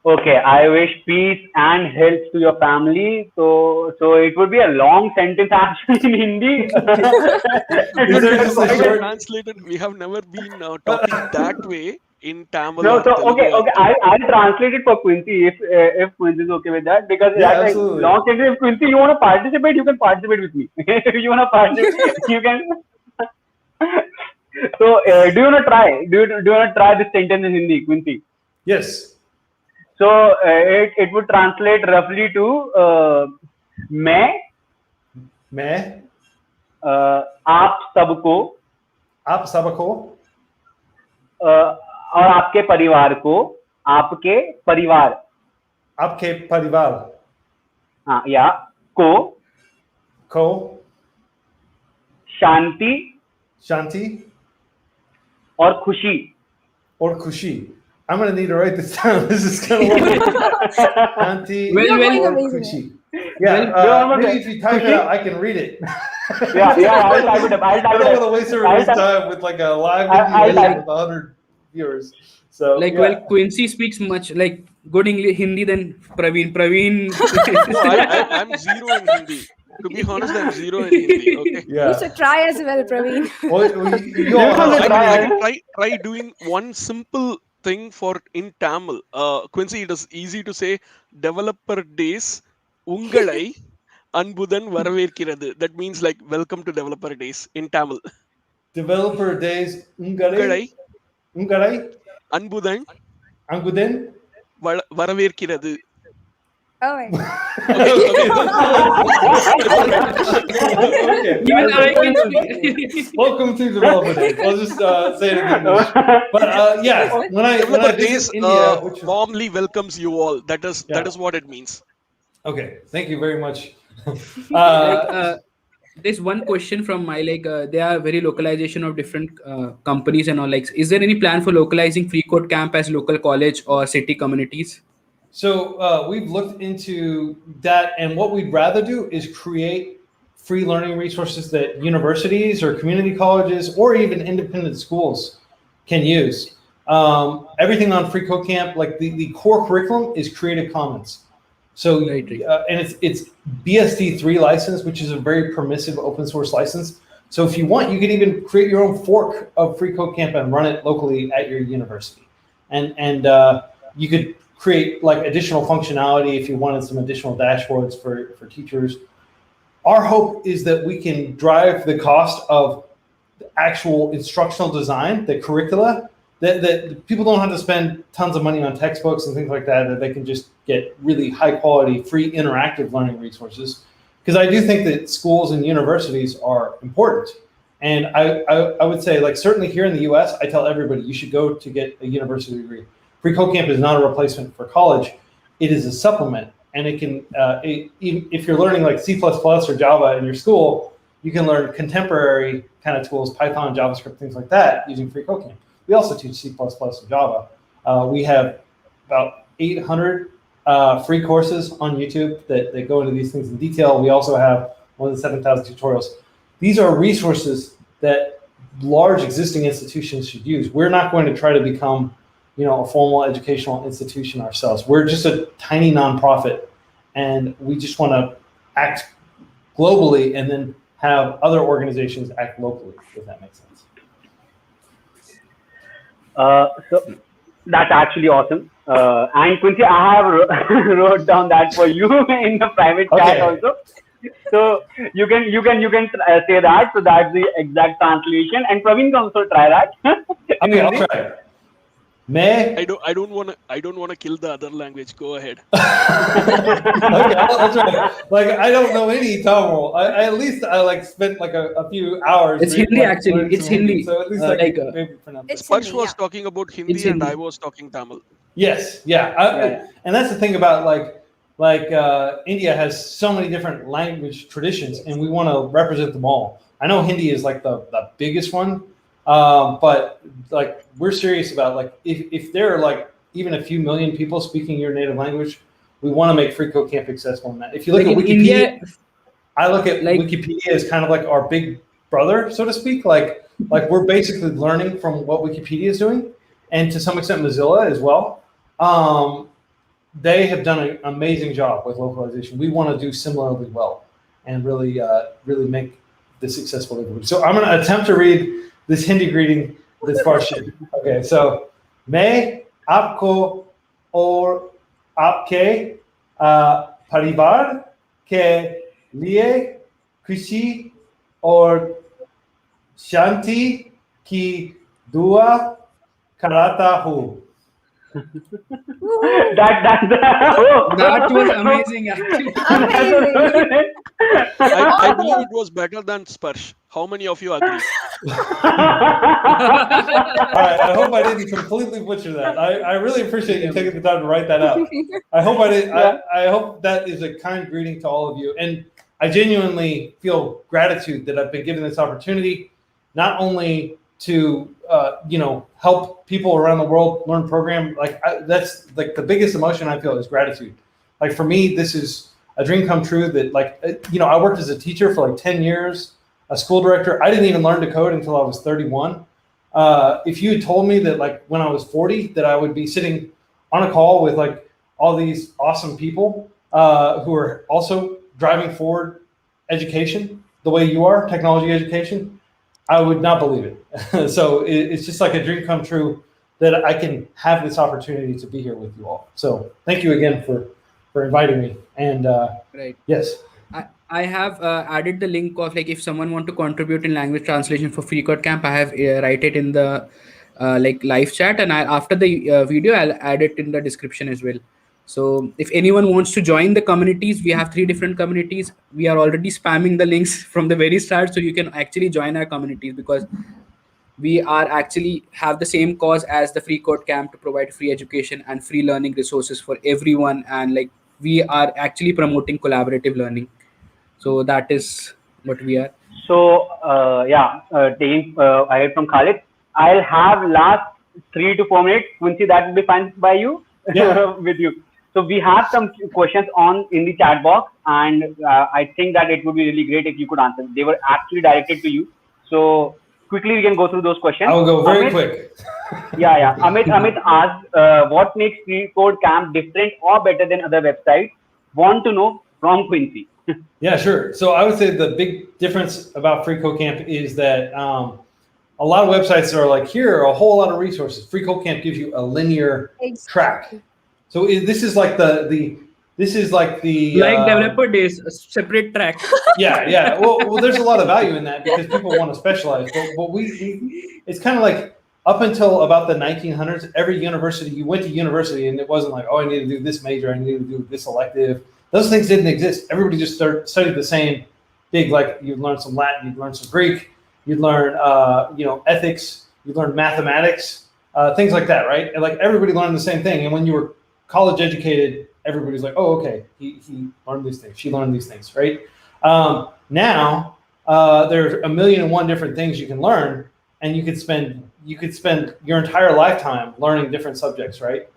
Okay, I wish peace and health to your family. So it would be a long sentence actually in Hindi. Is there just a short- Translated. We have never been talking that way in Tamil. No, or so Telugu okay. or I'll translate it for Quincy if Quincy is okay with that, because Yeah, that's like absolutely. long sentence. If Quincy, you want to participate, you can participate with me. If you want to participate, you can. So do you want to try? Do you want to try this sentence in Hindi, Quincy? Yes. So it would translate roughly to मैं आप सबको आप सबको और आपके परिवार को, आपके परिवार, आपके परिवार हाँ, या को को शांति शांति और खुशी. और खुशी. I'm gonna need to write this down. This is kind of long. Shanti Well, You're going or amazing. Kushi. Yeah, Well, maybe if you type it out, I can read it. Yeah, I'll type it up. I don't want to waste everybody's time with like a live I'll video type- with 100 viewers. So Like, yeah. well, Quincy speaks much like good English, Hindi than Praveen. No, I'm zero in Hindi. To be honest, I'm zero in Hindi. Okay. Yeah. You should try as well, Praveen. Well, you all No, have- I can try doing one simple thing for in Tamil. Quincy, it is easy to say developer days ungalai anbudan varaverkirathu. That means like welcome to developer days in Tamil. Developer days ungalai Anbudan anguden. varaverkirathu. Oh my God. Okay. Even I can speak. Welcome to Developer Days. I'll just say it in English. But yeah, when I Developer visit days India, which is, warmly welcomes you all. That is what it means. okay, thank you very much. There's one question from my there are very localization of different companies and all. Like, is there any plan for localizing Freecode Camp as local college or city communities? So we've looked into that, and what we'd rather do is create free learning resources that universities or community colleges or even independent schools can use. Everything on Freecode Camp, like the core curriculum is Creative Commons. So, and it's BSD3 license, which is a very permissive open source license. So if you want, you can even create your own fork of Freecode Camp and run it locally at your university. And you could create like additional functionality if you wanted some additional dashboards for teachers. Our hope is that we can drive the cost of the actual instructional design, the curricula, that people don't have to spend tons of money on textbooks and things like that they can just get really high quality, free interactive learning resources. Because I do think that schools and universities are important. And I would say, like, certainly here in the US, I tell everybody you should go to get a university degree. Freecode Camp is not a replacement for college. It is a supplement. And it can, if you're learning like C++ or Java in your school, you can learn contemporary kind of tools, Python, JavaScript, things like that using Freecode Camp. We also teach C++ and Java. We have about 800 free courses on YouTube that go into these things in detail. We also have more than 7,000 tutorials. These are resources that large existing institutions should use. We're not going to try to become, a formal educational institution ourselves. We're just a tiny nonprofit, and we just want to act globally and then have other organizations act locally, if that makes sense. So that's actually awesome. And Quincy, I have wrote down that for you in the private chat also. So you can say that. So that's the exact translation. And Praveen can also try that. Okay, I'll try. I don't want to kill the other language. Go ahead. Okay, I'll try. Like, I don't know any Tamil. I spent like a few hours. It's Hindi actually. It's Hindi. So at least maybe pronounce. Sparsh was talking about Hindi and I was talking Tamil. Yes, yeah. And that's the thing about India has so many different language traditions, and we want to represent them all. I know Hindi is like the biggest one. But like, we're serious about, like, if there are like even a few million people speaking your native language, we want to make Freecode Camp accessible in that. If you look at Wikipedia, I look at Wikipedia as kind of like our big brother, so to speak. Like we're basically learning from what Wikipedia is doing, and to some extent Mozilla as well. They have done an amazing job with localization. We want to do similarly well and really make this accessible to everybody. So I'm going to attempt to read this Hindi greeting that's Farsi. Okay, so मैं आपको और आपके परिवार के लिए खुशी और शांति की दुआ कराता हूँ. That was amazing, actually. Amazing. I believe it was better than Sparsh. How many of you agree? All right, I hope I didn't completely butcher that. I really appreciate you taking the time to write that out. I hope I did. I hope that is a kind greeting to all of you. And I genuinely feel gratitude that I've been given this opportunity, not only to help people around the world learn program. That's like the biggest emotion I feel is gratitude. Like, for me, this is a dream come true. That, like, I worked as a teacher for like 10 years, a school director. I didn't even learn to code until I was 31. If you had told me that, like, when I was 40, that I would be sitting on a call with like all these awesome people who are also driving forward education the way you are, technology education, I would not believe it. So it's just like a dream come true that I can have this opportunity to be here with you all. So thank you again for inviting me. And Right. Yes. I have added the link of, like, if someone want to contribute in language translation for Freecode Camp, I have write it in the live chat, and after the video I'll add it in the description as well. So if anyone wants to join the communities, we have 3 different communities. We are already spamming the links from the very start, so you can actually join our communities, because we are actually have the same cause as the Freecode Camp to provide free education and free learning resources for everyone, and like we are actually promoting collaborative learning. So that is what we are. So taking ahead from Khalid, I'll have last 3 to 4 minutes. Quincy, that will be fine by you? Yeah. With you. So we have some questions on in the chat box, and I think that it would be really great if you could answer. They were actually directed to you. So quickly we can go through those questions. I will go very quick. Yeah. Amit asked, what makes Freecode Camp different or better than other websites? Want to know from Quincy. Yeah, sure. So I would say the big difference about Freecode Camp is that a lot of websites are like, here are a whole lot of resources. Freecode Camp gives you a linear track. So this is like the like developer days, a separate track. Yeah. Well, there's a lot of value in that because people want to specialize. But we it's kind of like up until about the 1900s, every university, you went to university and it wasn't like, oh, I need to do this major, I need to do this elective. Those things didn't exist. Everybody just studied the same big, like you'd learn some Latin, you'd learn some Greek, you'd learn, ethics, you'd learn mathematics, things like that, right? And like everybody learned the same thing. And when you were college educated, everybody's like, oh, okay, he learned these things, she learned these things, right? Now there's 1,000,001 different things you can learn, and you could spend your entire lifetime learning different subjects, right?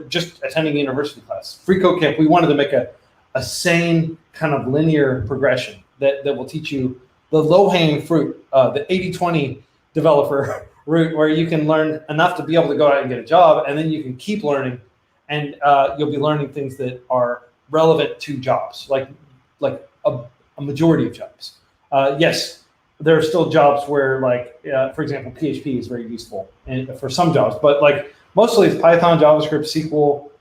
Just attending a university class. Freecode Camp, we wanted to make a sane kind of linear progression that will teach you the low-hanging fruit, the 80-20 developer route, where you can learn enough to be able to go out and get a job, and then you can keep learning, and you'll be learning things that are relevant to jobs, like a majority of jobs. Yes, there are still jobs where, like, for example, PHP is very useful for some jobs, but like mostly it's Python, JavaScript, SQL,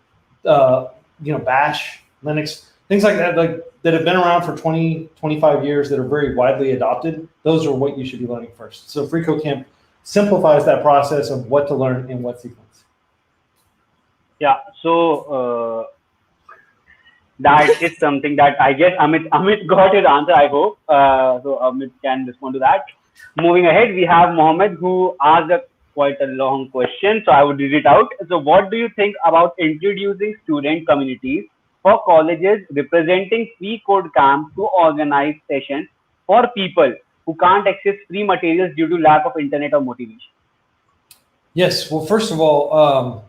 Bash, Linux, things like that, that have been around for 20, 25 years, that are very widely adopted. Those are what you should be learning first. So Freecode Camp simplifies that process of what to learn in what sequence. Yeah. So that is something that I guess Amit got his answer, I hope. So Amit can respond to that. Moving ahead, we have Mohammed, who asked quite a long question, so I would read it out. So what do you think about introducing student communities for colleges representing Freecode Camp to organize sessions for people who can't access free materials due to lack of internet or motivation? Yes. Well, first of all,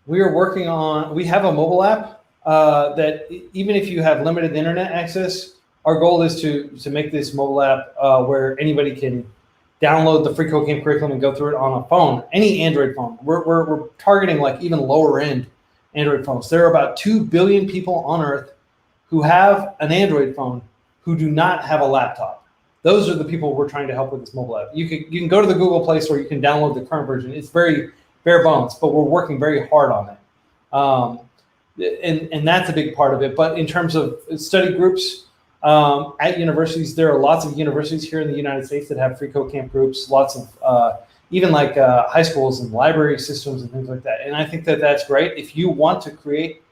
we have a mobile app that even if you have limited internet access, our goal is to make this mobile app where anybody can download the Freecode Camp curriculum and go through it on a phone, any Android phone. We're targeting like even lower end Android phones. There are about 2 billion people on Earth who have an Android phone who do not have a laptop. Those are the people we're trying to help with this mobile app. You can go to the Google Play Store, you can download the current version. It's very bare bones, but we're working very hard on it. And that's a big part of it. But in terms of study groups at universities, there are lots of universities here in the United States that have Freecode Camp groups, lots of even like high schools and library systems and things like that. And I think that that's great. If you want to create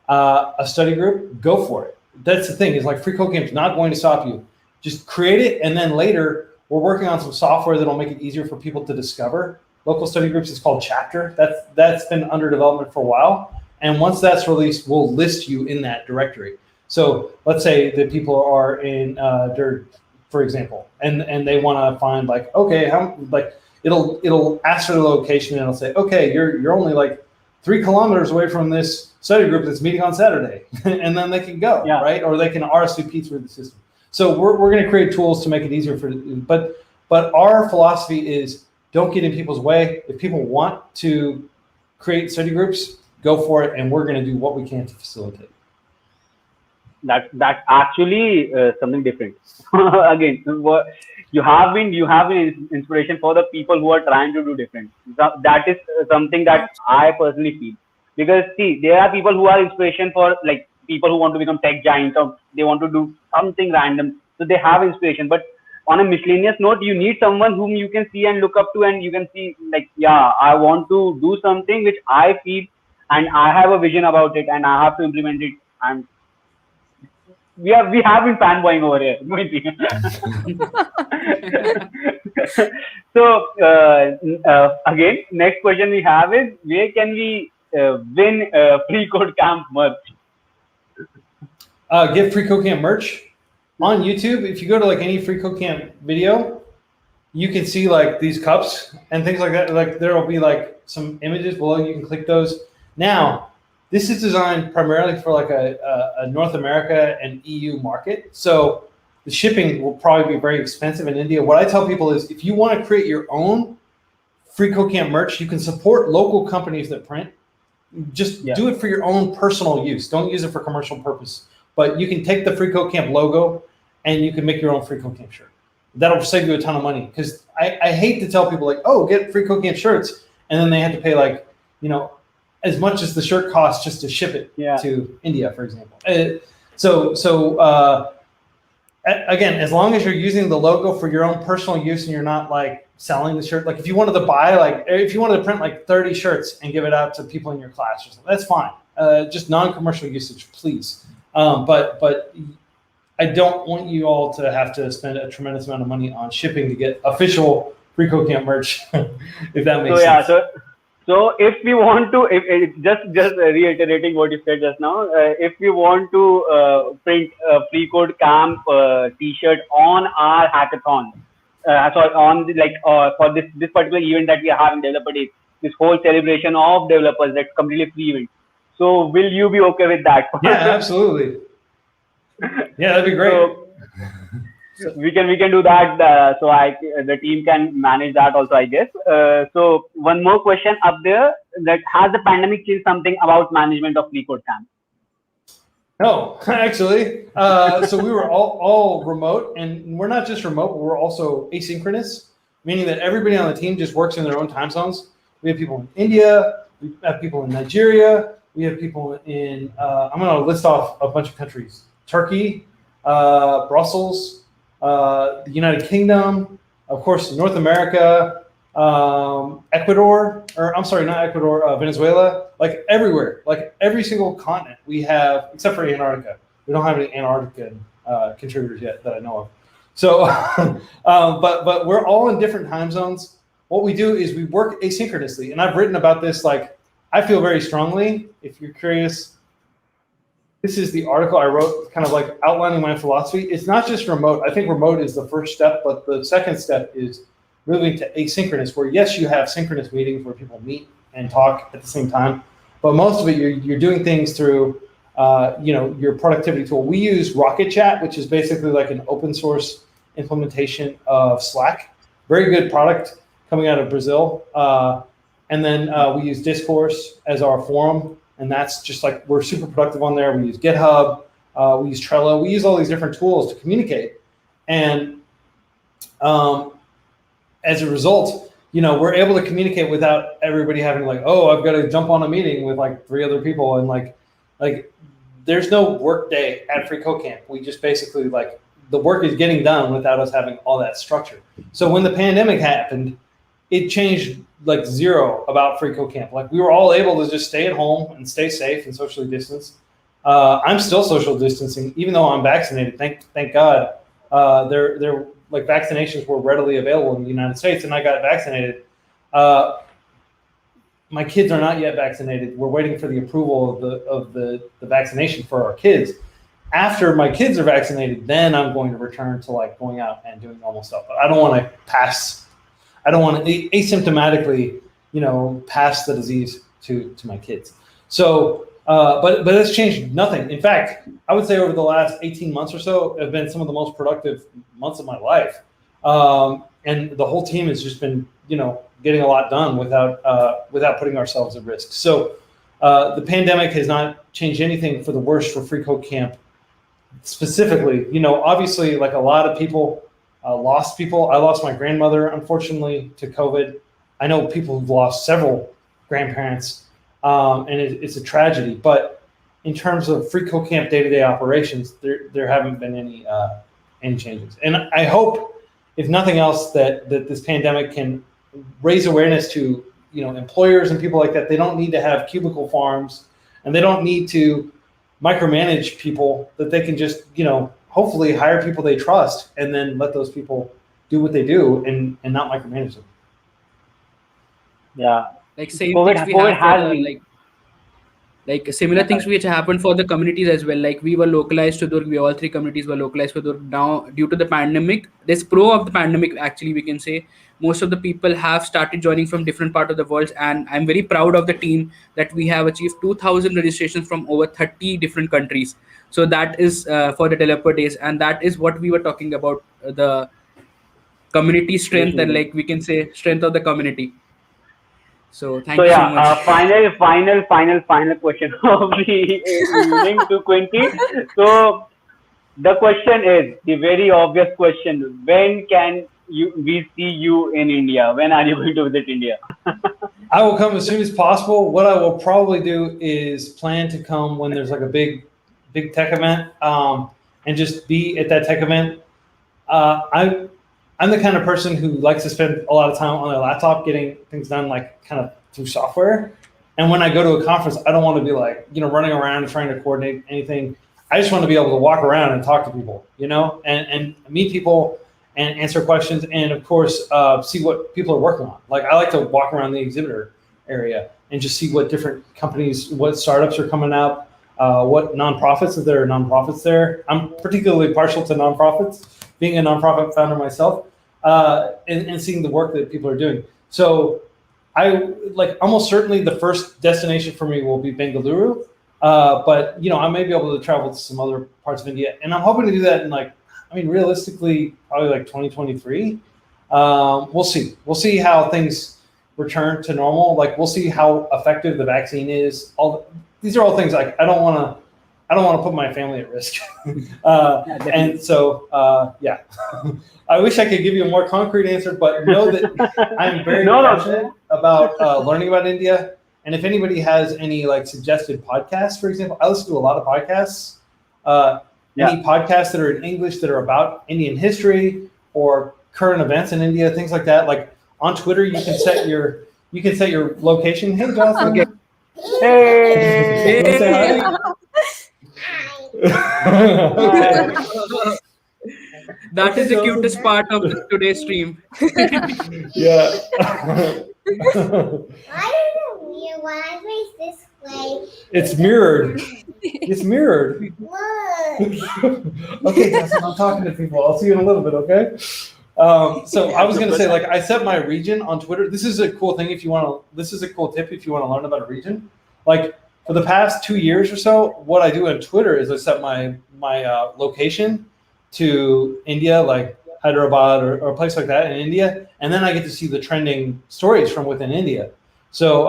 a study group, go for it. That's the thing, is like Freecode Camp is not going to stop you. Just create it, and then later we're working on some software that'll make it easier for people to discover local study groups. It's called Chapter. That's been under development for a while. And once that's released, we'll list you in that directory. So let's say that people are in Durg, for example, and they want to find like, okay, it'll ask for the location, and it'll say, okay, you're only like 3 kilometers away from this study group that's meeting on Saturday, and then they can go, right? Or they can RSVP through the system. So we're going to create tools to make it easier but our philosophy is don't get in people's way. If people want to create study groups, go for it, and we're going to do what we can to facilitate. That's actually something different. Again, you have been inspiration for the people who are trying to do different. That is something that I personally feel, because see, there are people who are inspiration for like people who want to become tech giants, or they want to do something random, so they have inspiration. But on a miscellaneous note, you need someone whom you can see and look up to, and you can see like, yeah, I want to do something which I feel, and I have a vision about it, and I have to implement it. And we have been fanboying over here. So again, next question we have is, where can we win Freecode Camp merch? Get Freecode Camp merch on YouTube. If you go to like any Freecode Camp video, you can see like these cups and things like that. Like there will be like some images below. You can click those. Now, this is designed primarily for like a North America and EU market. So the shipping will probably be very expensive in India. What I tell people is if you want to create your own Freecode Camp merch, you can support local companies that print. Just do it for your own personal use. Don't use it for commercial purpose. But you can take the Freecode Camp logo and you can make your own Freecode Camp shirt. That'll save you a ton of money. Because I hate to tell people like, oh, get Freecode Camp shirts, and then they have to pay like, you know, as much as the shirt costs just to ship it to India, for example. Again, as long as you're using the logo for your own personal use and you're not like selling the shirt, like if you wanted to buy, like if you wanted to print like 30 shirts and give it out to people in your class or something, that's fine. Just non-commercial usage, please. But I don't want you all to have to spend a tremendous amount of money on shipping to get official Freecode Camp merch, if that makes sense. So if we want to, just reiterating what you said just now, if we want to print a Freecode Camp T-shirt on our hackathon, on the, for this particular event that we are having, Developer Day, this whole celebration of developers, that's completely free event. So will you be okay with that? Yeah, absolutely. Yeah, that'd be great. So we can do that. So the team can manage that also, I guess. So one more question up there: that has the pandemic changed something about management of Freecode Camp? No, actually. So we were all remote, and we're not just remote, but we're also asynchronous, meaning that everybody on the team just works in their own time zones. We have people in India, we have people in Nigeria, we have people in, I'm going to list off a bunch of countries: Turkey, Brussels, the United Kingdom, of course, North America, Ecuador, or I'm sorry, not Ecuador, Venezuela, like everywhere, like every single continent we have, except for Antarctica. We don't have any Antarctica contributors yet that I know of. So, but we're all in different time zones. What we do is we work asynchronously, and I've written about this, like, I feel very strongly. If you're curious, this is the article I wrote, kind of like outlining my philosophy. It's not just remote. I think remote is the first step, but the second step is moving to asynchronous, where yes, you have synchronous meetings where people meet and talk at the same time, but most of it you're doing things through your productivity tool. We use Rocket Chat, which is basically like an open source implementation of Slack. Very good product coming out of Brazil. And then we use Discourse as our forum. And that's just like, we're super productive on there. We use GitHub, we use Trello, we use all these different tools to communicate. And as a result, we're able to communicate without everybody having like, oh, I've got to jump on a meeting with like 3 other people. And like there's no work day at Freecode Camp. We just basically like, the work is getting done without us having all that structure. So when the pandemic happened, it changed like zero about Freecode Camp. Like we were all able to just stay at home and stay safe and socially distance. I'm still social distancing, even though I'm vaccinated. Thank God. They're like vaccinations were readily available in the United States, and I got vaccinated. My kids are not yet vaccinated. We're waiting for the approval of the vaccination for our kids. After my kids are vaccinated, then I'm going to return to like going out and doing normal stuff. But I don't want to asymptomatically, pass the disease to my kids. So, but it's changed nothing. In fact, I would say over the last 18 months or so have been some of the most productive months of my life. And the whole team has just been, getting a lot done without putting ourselves at risk. So the pandemic has not changed anything for the worse for Freecode Camp specifically. Obviously, like a lot of people, lost people. I lost my grandmother, unfortunately, to COVID. I know people who've lost several grandparents, and it's a tragedy. But in terms of Freecode Camp day-to-day operations, there haven't been any changes. And I hope, if nothing else, that this pandemic can raise awareness to employers and people like that. They don't need to have cubicle farms, and they don't need to micromanage people. That they can just hopefully hire people they trust and then let those people do what they do and not micromanage them. Yeah. Like same COVID, things we COVID have has for been. like similar things which happened for the communities as well. Like we were localized to Durg, we all 3 communities were localized for Durg. Now due to the pandemic, there's pro of the pandemic actually, we can say, most of the people have started joining from different part of the world, and I'm very proud of the team that we have achieved 2000 registrations from over 30 different countries. So that is for the developer days, and that is what we were talking about, the community strength, and like we can say strength of the community. So So thank you so yeah, much. final question of the evening to Quincy. So the question is the very obvious question: when can we see you in India? When are you going to visit India? I will come as soon as possible. What I will probably do is plan to come when there's like a big tech event, and just be at that tech event. I'm the kind of person who likes to spend a lot of time on their laptop getting things done, like kind of through software. And when I go to a conference, I don't want to be like, running around and trying to coordinate anything. I just want to be able to walk around and talk to people, and meet people and answer questions, and of course, see what people are working on. Like, I like to walk around the exhibitor area and just see what different companies, what startups are coming out, what nonprofits, if there are nonprofits there. I'm particularly partial to nonprofits, being a nonprofit founder myself, and seeing the work that people are doing. So almost certainly the first destination for me will be Bengaluru. But I may be able to travel to some other parts of India, and I'm hoping to do that in realistically, probably like 2023. We'll see. We'll see how things return to normal. Like, we'll see how effective the vaccine is. These are all things like I don't want to put my family at risk. And so, yeah, I wish I could give you a more concrete answer, but know that I'm very passionate about learning about India. And if anybody has any suggested podcasts, for example, I listen to a lot of podcasts. Any podcasts that are in English that are about Indian history or current events in India, things like that. Like on Twitter, you can set your location. Hey, Jonathan. Okay. Hey. You wanna say hi? That is the cutest part of today's stream. Yeah. Why is this way? It's mirrored. It's mirrored. Okay, Justin, I'm talking to people. I'll see you in a little bit, okay? So I was gonna say, I set my region on Twitter. This is a cool thing this is a cool tip if you want to learn about a region. Like, for the past 2 years or so, what I do on Twitter is I set my location to India, like Hyderabad or a place like that in India, and then I get to see the trending stories from within India. So,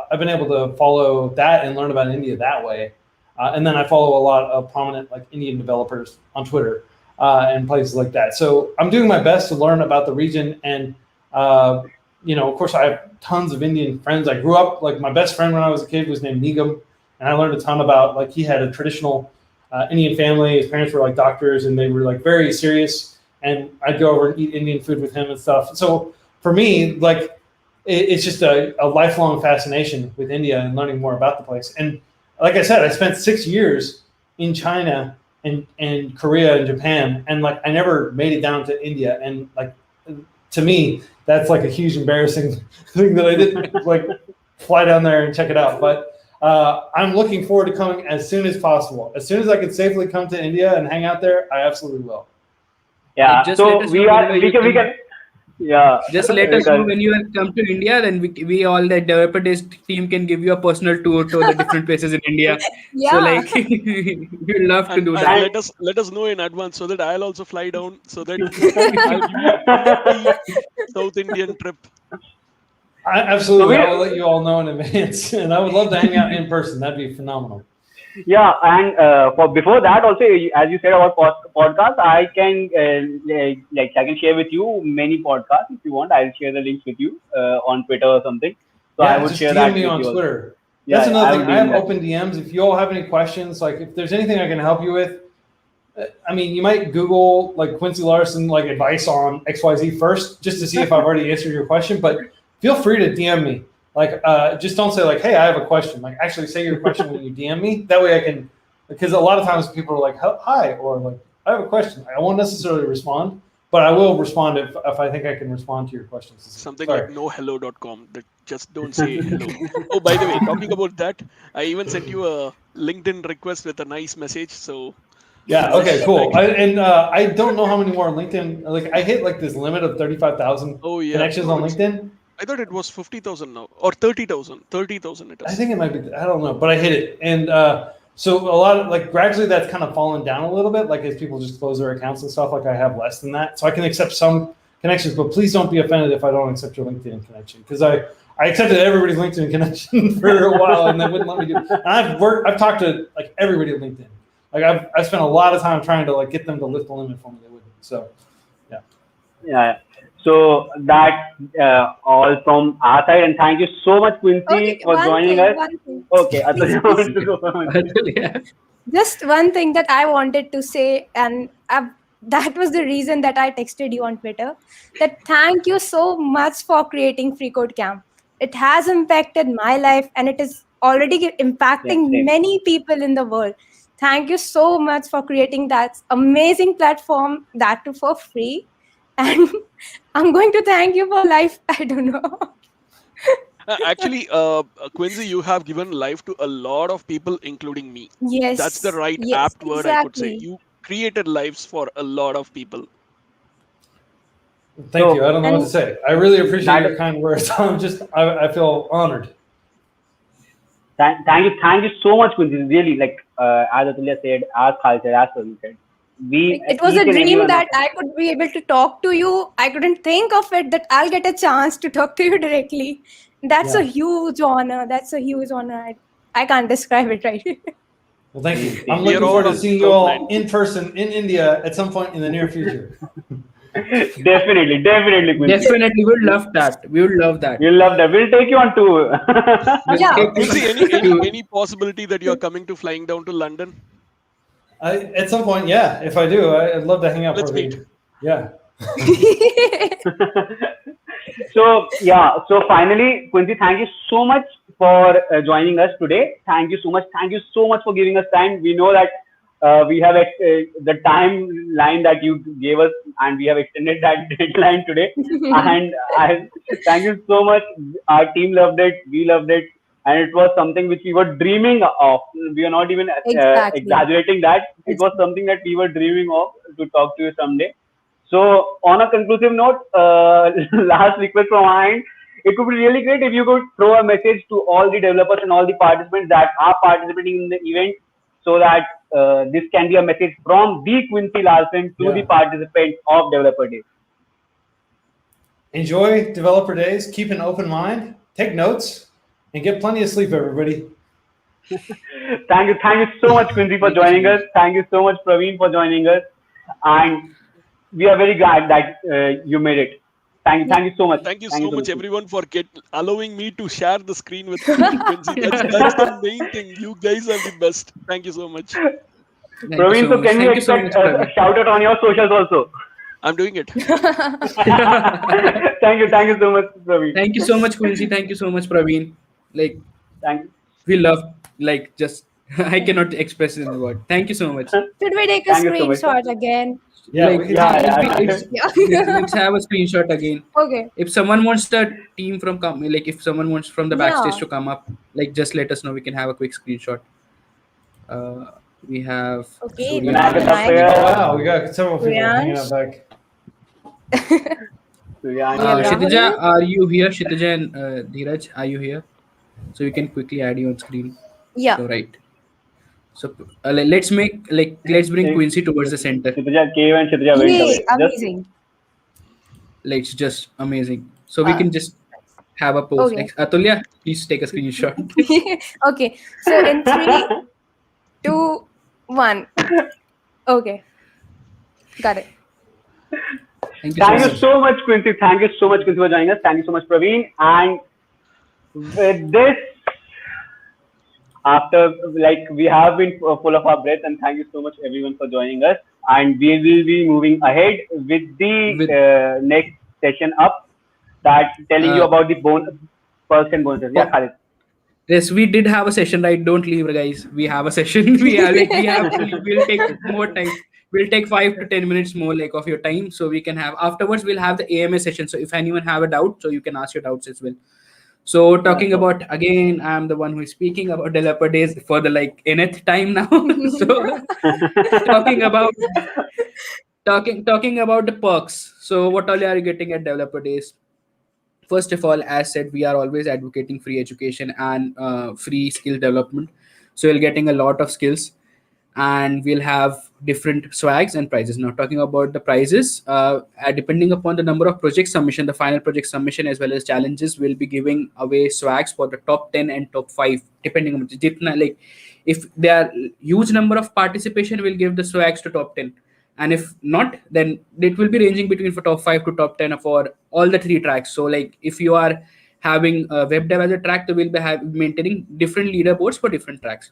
I've been able to follow that and learn about India that way. And then I follow a lot of prominent Indian developers on Twitter and places like that. So I'm doing my best to learn about the region. And, of course, I have tons of Indian friends. I grew up, my best friend when I was a kid was named Nigam. And I learned a ton about, he had a traditional Indian family. His parents were doctors, and they were very serious. And I'd go over and eat Indian food with him and stuff. So for me, it's just a lifelong fascination with India and learning more about the place. And like I said, I spent 6 years in China and Korea and Japan, and I never made it down to India. And to me, that's a huge embarrassing thing that I didn't fly down there and check it out. But I'm looking forward to coming as soon as possible. As soon as I can safely come to India and hang out there, I absolutely will. Yeah. Just So let us know we can. Yeah. Just let us know when you come to India, then we all the developer days team can give you a personal tour to the different places in India. Yeah. So we'd love to do And that. let us know in advance so that I'll also fly down, so that I'll give you a complete South Indian trip. Absolutely. I will let you all know in advance. And I would love to hang out in person. That'd be phenomenal. Yeah, and before that also, as you said about podcasts, I can I can share with you many podcasts if you want. I'll share the links with you on Twitter or something. So yeah, I would just share DM that me with on you Twitter. Also. That's another thing. will be I have in that. open DMs. If you all have any questions, if there's anything I can help you with, you might Google Quincy Larson advice on XYZ first, just to see if I've already answered your question. But feel free to DM me. Just don't say hey, I have a question. Actually say your question when you DM me. That way I can, because a lot of times people are hi, or I have a question. I won't necessarily respond, but I will respond if I think I can respond to your questions. Something like nohello.com, that just don't say hello. Oh, by the way, talking about that, I even sent you a LinkedIn request with a nice message. So Yeah. Okay. Cool. I don't know how many more on LinkedIn. Like I hit like this limit of 35,000 Oh yeah. connections on LinkedIn. I thought it was 50,000 now, or 30,000. 30,000 it I is. think it might be. I don't know, but I hit it, and so a lot of like gradually that's kind of fallen down a little bit. Like as people just close their accounts and stuff, like I have less than that, so I can accept some connections. But please don't be offended if I don't accept your LinkedIn connection, because I accepted everybody's LinkedIn connection for a while and they wouldn't let me do it. And I've talked to like everybody at LinkedIn. Like I've spent a lot of time trying to like get them to lift the limit for me. They wouldn't. So yeah. Yeah. So that's all from our side, and thank you so much, Quincy, Okay, for joining us. one thing. Okay, Atul, Please, you please. want to go on? Yeah. Just one thing that I wanted to say, and that was the reason that I texted you on Twitter. That thank you so much for creating Freecode Camp. It has impacted my life, and it is already Yeah, impacting same. many people in the world. Thank you so much for creating that amazing platform, that too for free. And I'm going to thank you for life. I don't know. Actually, Quincy, you have given life to a lot of people, including me. That's the Yes, right yes, apt word I could say. exactly. You created lives for a lot of people. Thank you. I So don't know what to And say. I really appreciate your that kind words. I feel honored. thank you so much, Quincy. Really, like as Atulya said, as Khal said, as Praveen said, we it was a each and every dream one of that us. I could be able to talk to you. I couldn't think of it that I'll get a chance to talk to you directly. That's a Yeah. huge honor. That's a huge honor. I can't describe it right. Well, thank you. I'm Same. We are looking all forward to on seeing you cloud all nine. in person in India at some point in the near future. Definitely, Quincy. Definitely, we would love that. We would love that. We'll love that. We'll take you on tour. We'll Yeah. take Quincy, you. any possibility that you are coming to flying down to London? At some point, yeah. If I do, I'd love to hang out Let's for meet. a Yeah. So finally, Quincy, thank you so much for joining us today. Thank you so much. Thank you so much for giving us time. We know that we have the timeline that you gave us, and we have extended that deadline today. And thank you so much. Our team loved it. We loved it. And it was something which we were dreaming of. We are not even Exactly. exaggerating that. It was something that we were dreaming of to talk to you someday. So, on a conclusive note, last request from my end, it would be really great if you could throw a message to all the developers and all the participants that are participating in the event, so that this can be a message from the Quincy Larson to the Yeah. participants of Developer Day. Enjoy developer days. Keep an open mind. Take notes, and get plenty of sleep, everybody. Thank you so much, Quincy, for Thank you so joining us. much. Thank you so much, Praveen, for joining us, and we are very glad that you made it. Yeah. Thank you so much. Thank you Thank you so so much, much. everyone, for allowing me to share the screen with Quincy. That's the main thing. You guys are the best. Thank you so much. Thank you Praveen, so so much. can we Thank you so expect much, a Praveen. shout out on your socials also? I'm doing it. Thank you so much, Praveen. Thank you so much, Quincy. Thank you so much, Praveen. Like, Thank you. we love, like, just, I cannot express it in word. Thank you so much. Should we take a Thank you so much. screenshot again? Yeah, Like, we can Yeah, take yeah. it's, Yeah. let's have a screenshot again. Okay. If someone wants the team from like if someone wants from the backstage Yeah. to come up, like just let us know. We can have a quick screenshot. Uh, we have Okay. Vinayak is Surya. up Vinayak here. is Oh up. wow, we got several people hanging out Priyansh. back. Surya, We have yes. Kshitija, Rahul. are you here? Kshitija and Dheeraj, are you here? So we can quickly add you on screen. Yeah. So right. So let's bring Quincy towards the center. Shitija came and Shitija went Yay, away. Just amazing. Let's just amazing. So we can just have a pose. Okay. Like Atulya, please take a screenshot. Okay. So in 3, 2, 1. Okay. Got it. Thank you so thank you much. so much, Quincy. Thank you so much, Quincy, for joining us. Thank you so much, Praveen. And with this, after like we have been full of our breath, and thank you so much, everyone, for joining us. And we will be moving ahead with the With next session up, that telling you uh, about the perks and bonuses. Yeah, oh, Khalid. yes, we did have a session, right? Don't leave, guys. We have a session. We'll take more time. We'll take 5 to 10 minutes more like of your time, so we can have afterwards. We'll have the AMA session. So if anyone have a doubt, so you can ask your doubts as well. So talking So about, again, I'm the one who is speaking about developer days for the like nth time now. So talking about talking about the perks. So what all are you getting at developer days? First of all, as said, we are always advocating free education and free skill development. So you're getting a lot of skills, and we'll have different swags and prizes. Now, talking about the prizes, depending upon the number of project submission, the final project submission as well as challenges, will be giving away swags for the top 10 and top 5, depending on jitna, like if there are huge number of participation, we'll give the swags to top 10, and if not, then it will be ranging between for top 5 to top 10 for all the three tracks. So like if you are having a web dev as a track, they will be maintaining different leaderboards for different tracks.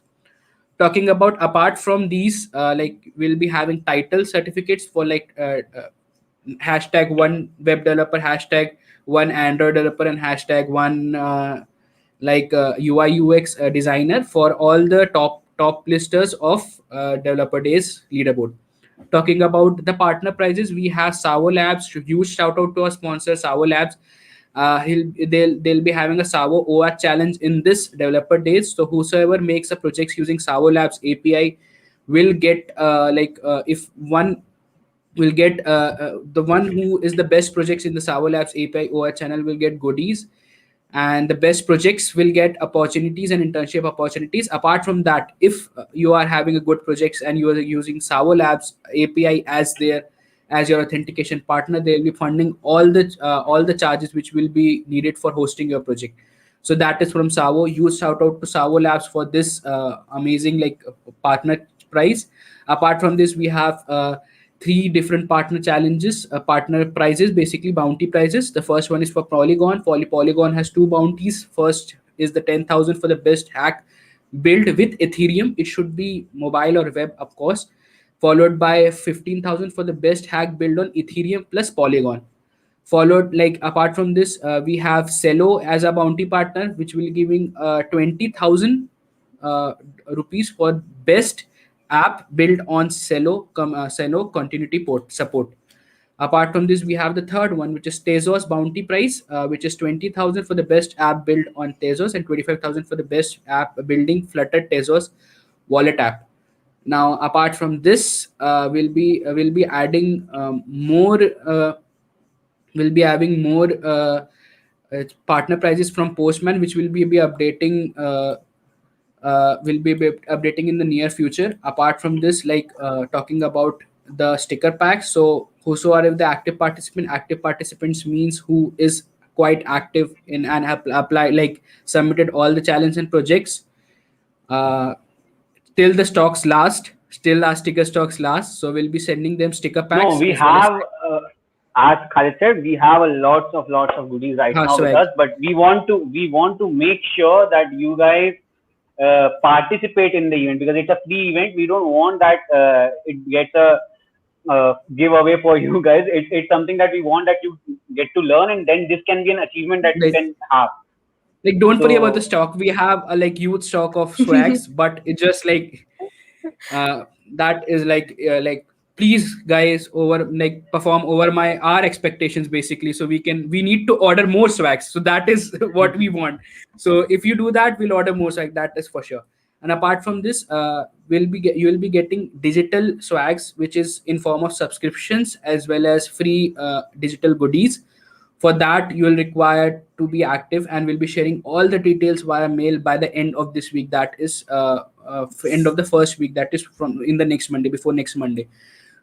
Talking about apart from these, like we'll be having title certificates for like hashtag one web developer, hashtag one Android developer, and hashtag one UI UX designer for all the top listers of developer days leaderboard. Talking about the partner prizes, we have Savo Labs. Huge shout out to our sponsor Savo Labs. They'll be having a Savo OR challenge in this developer days. So whosoever makes a project using Savo Labs API will get if one will get the one who is the best projects in the Savo Labs API OR channel will get goodies, and the best projects will get opportunities and internship opportunities. Apart from that, if you are having a good projects and you are using Savo Labs API as your authentication partner, they will be funding all the charges which will be needed for hosting your project. So that is from Savo. Huge shout out to Savo Labs for this amazing partner prize. Apart from this, we have three different partner challenges, partner prizes, basically bounty prizes. The first one is for Polygon. Polygon has two bounties. First is the 10,000 for the best hack build with Ethereum. It should be mobile or web, of course. Followed by 15,000 for the best hack build on Ethereum plus Polygon. Followed, like apart from this, we have Cello as a bounty partner, which will giving 20,000 rupees for best app built on Cello continuity port support. Apart from this, we have the third one, which is Tezos bounty price, which is 20,000 for the best app built on Tezos and 25,000 for the best app building Flutter Tezos wallet app. Now, apart from this, we'll be adding more. We'll be having more partner prizes from Postman, which will be updating. Will be updating in the near future. Apart from this, talking about the sticker packs. So whosoever the active participants means who is quite active in and apply like submitted all the challenge and projects. Till the stocks last, still our sticker stocks last. So we'll be sending them sticker packs no, we as well as have, as Khalid said, we have a lots of goodies right now with swag. us, but we want to make sure that you guys participate in the event, because it's a free event. We don't want that it gets a giveaway for you guys. It's something that we want that you get to learn, and then this can be an achievement that you Like, can have. don't worry about the So stock. We have a huge stock of swags, but it's just uh, that is please guys over perform over our expectations basically, so we need to order more swags. So that is what we want. So if you do that, we'll order more swag, that is for sure. And apart from this, you will be getting digital swags, which is in form of subscriptions as well as free digital goodies. For that, you will require to be active, and we'll be sharing all the details via mail by the end of this week. That is end of the first week. That is from in the next Monday, before next Monday.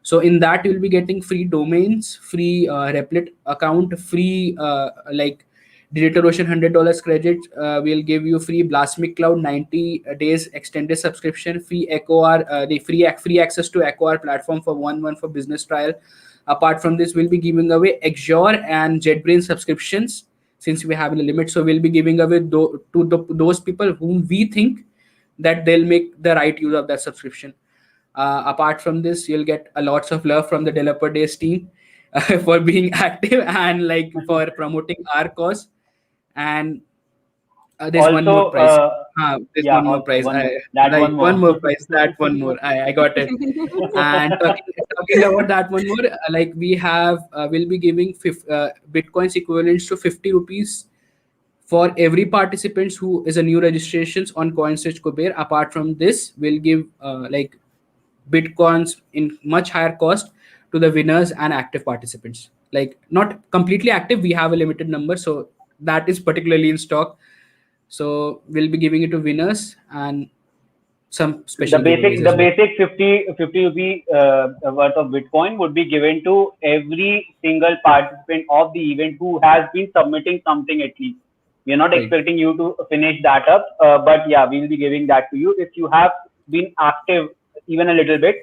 So in that, you'll be getting free domains, free Replit account, free DigitalOcean $100 credit. We'll give you free Blasmic Cloud 90 days extended subscription, free EchoR, the free access to EchoR platform for 1 month for business trial. Apart from this, we'll be giving away Azure and JetBrains subscriptions since we have a limit. So we'll be giving away those people whom we think that they'll make the right use of that subscription. Apart from this, you'll get a lots of love from the Developer Days team for being active and for promoting our cause. And there's one more also, prize. There's yeah, one more also prize. one more. That one One more. more prize. That one more. I got it. And talking about that one more, we'll be giving Bitcoins equivalents to 50 rupees For every participants who is a new registrations on CoinSwitch Kuber, apart from this, we'll give like bitcoins in much higher cost to the winners and active participants. Like not completely active, we have a limited number, so that is particularly in stock. So we'll be giving it to winners and some The special basic giveaways the as well. basic 50 rupee worth of Bitcoin would be given to every single participant of the event who has been submitting something at least. We are not Right. expecting you to finish that up, but yeah, we will be giving that to you if you have been active even a little bit.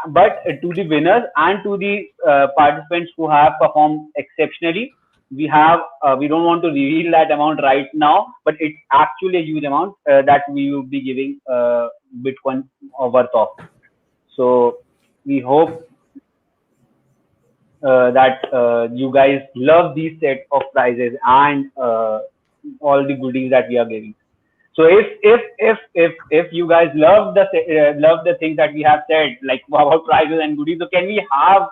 But to the winners and to the participants who have performed exceptionally, we don't want to reveal that amount right now, but it's actually a huge amount that we will be giving Bitcoin worth of. So we hope that you guys love these set of prizes and all the goodies that we are giving. So if you guys love the things that we have said, like about prizes and goodies, so can we have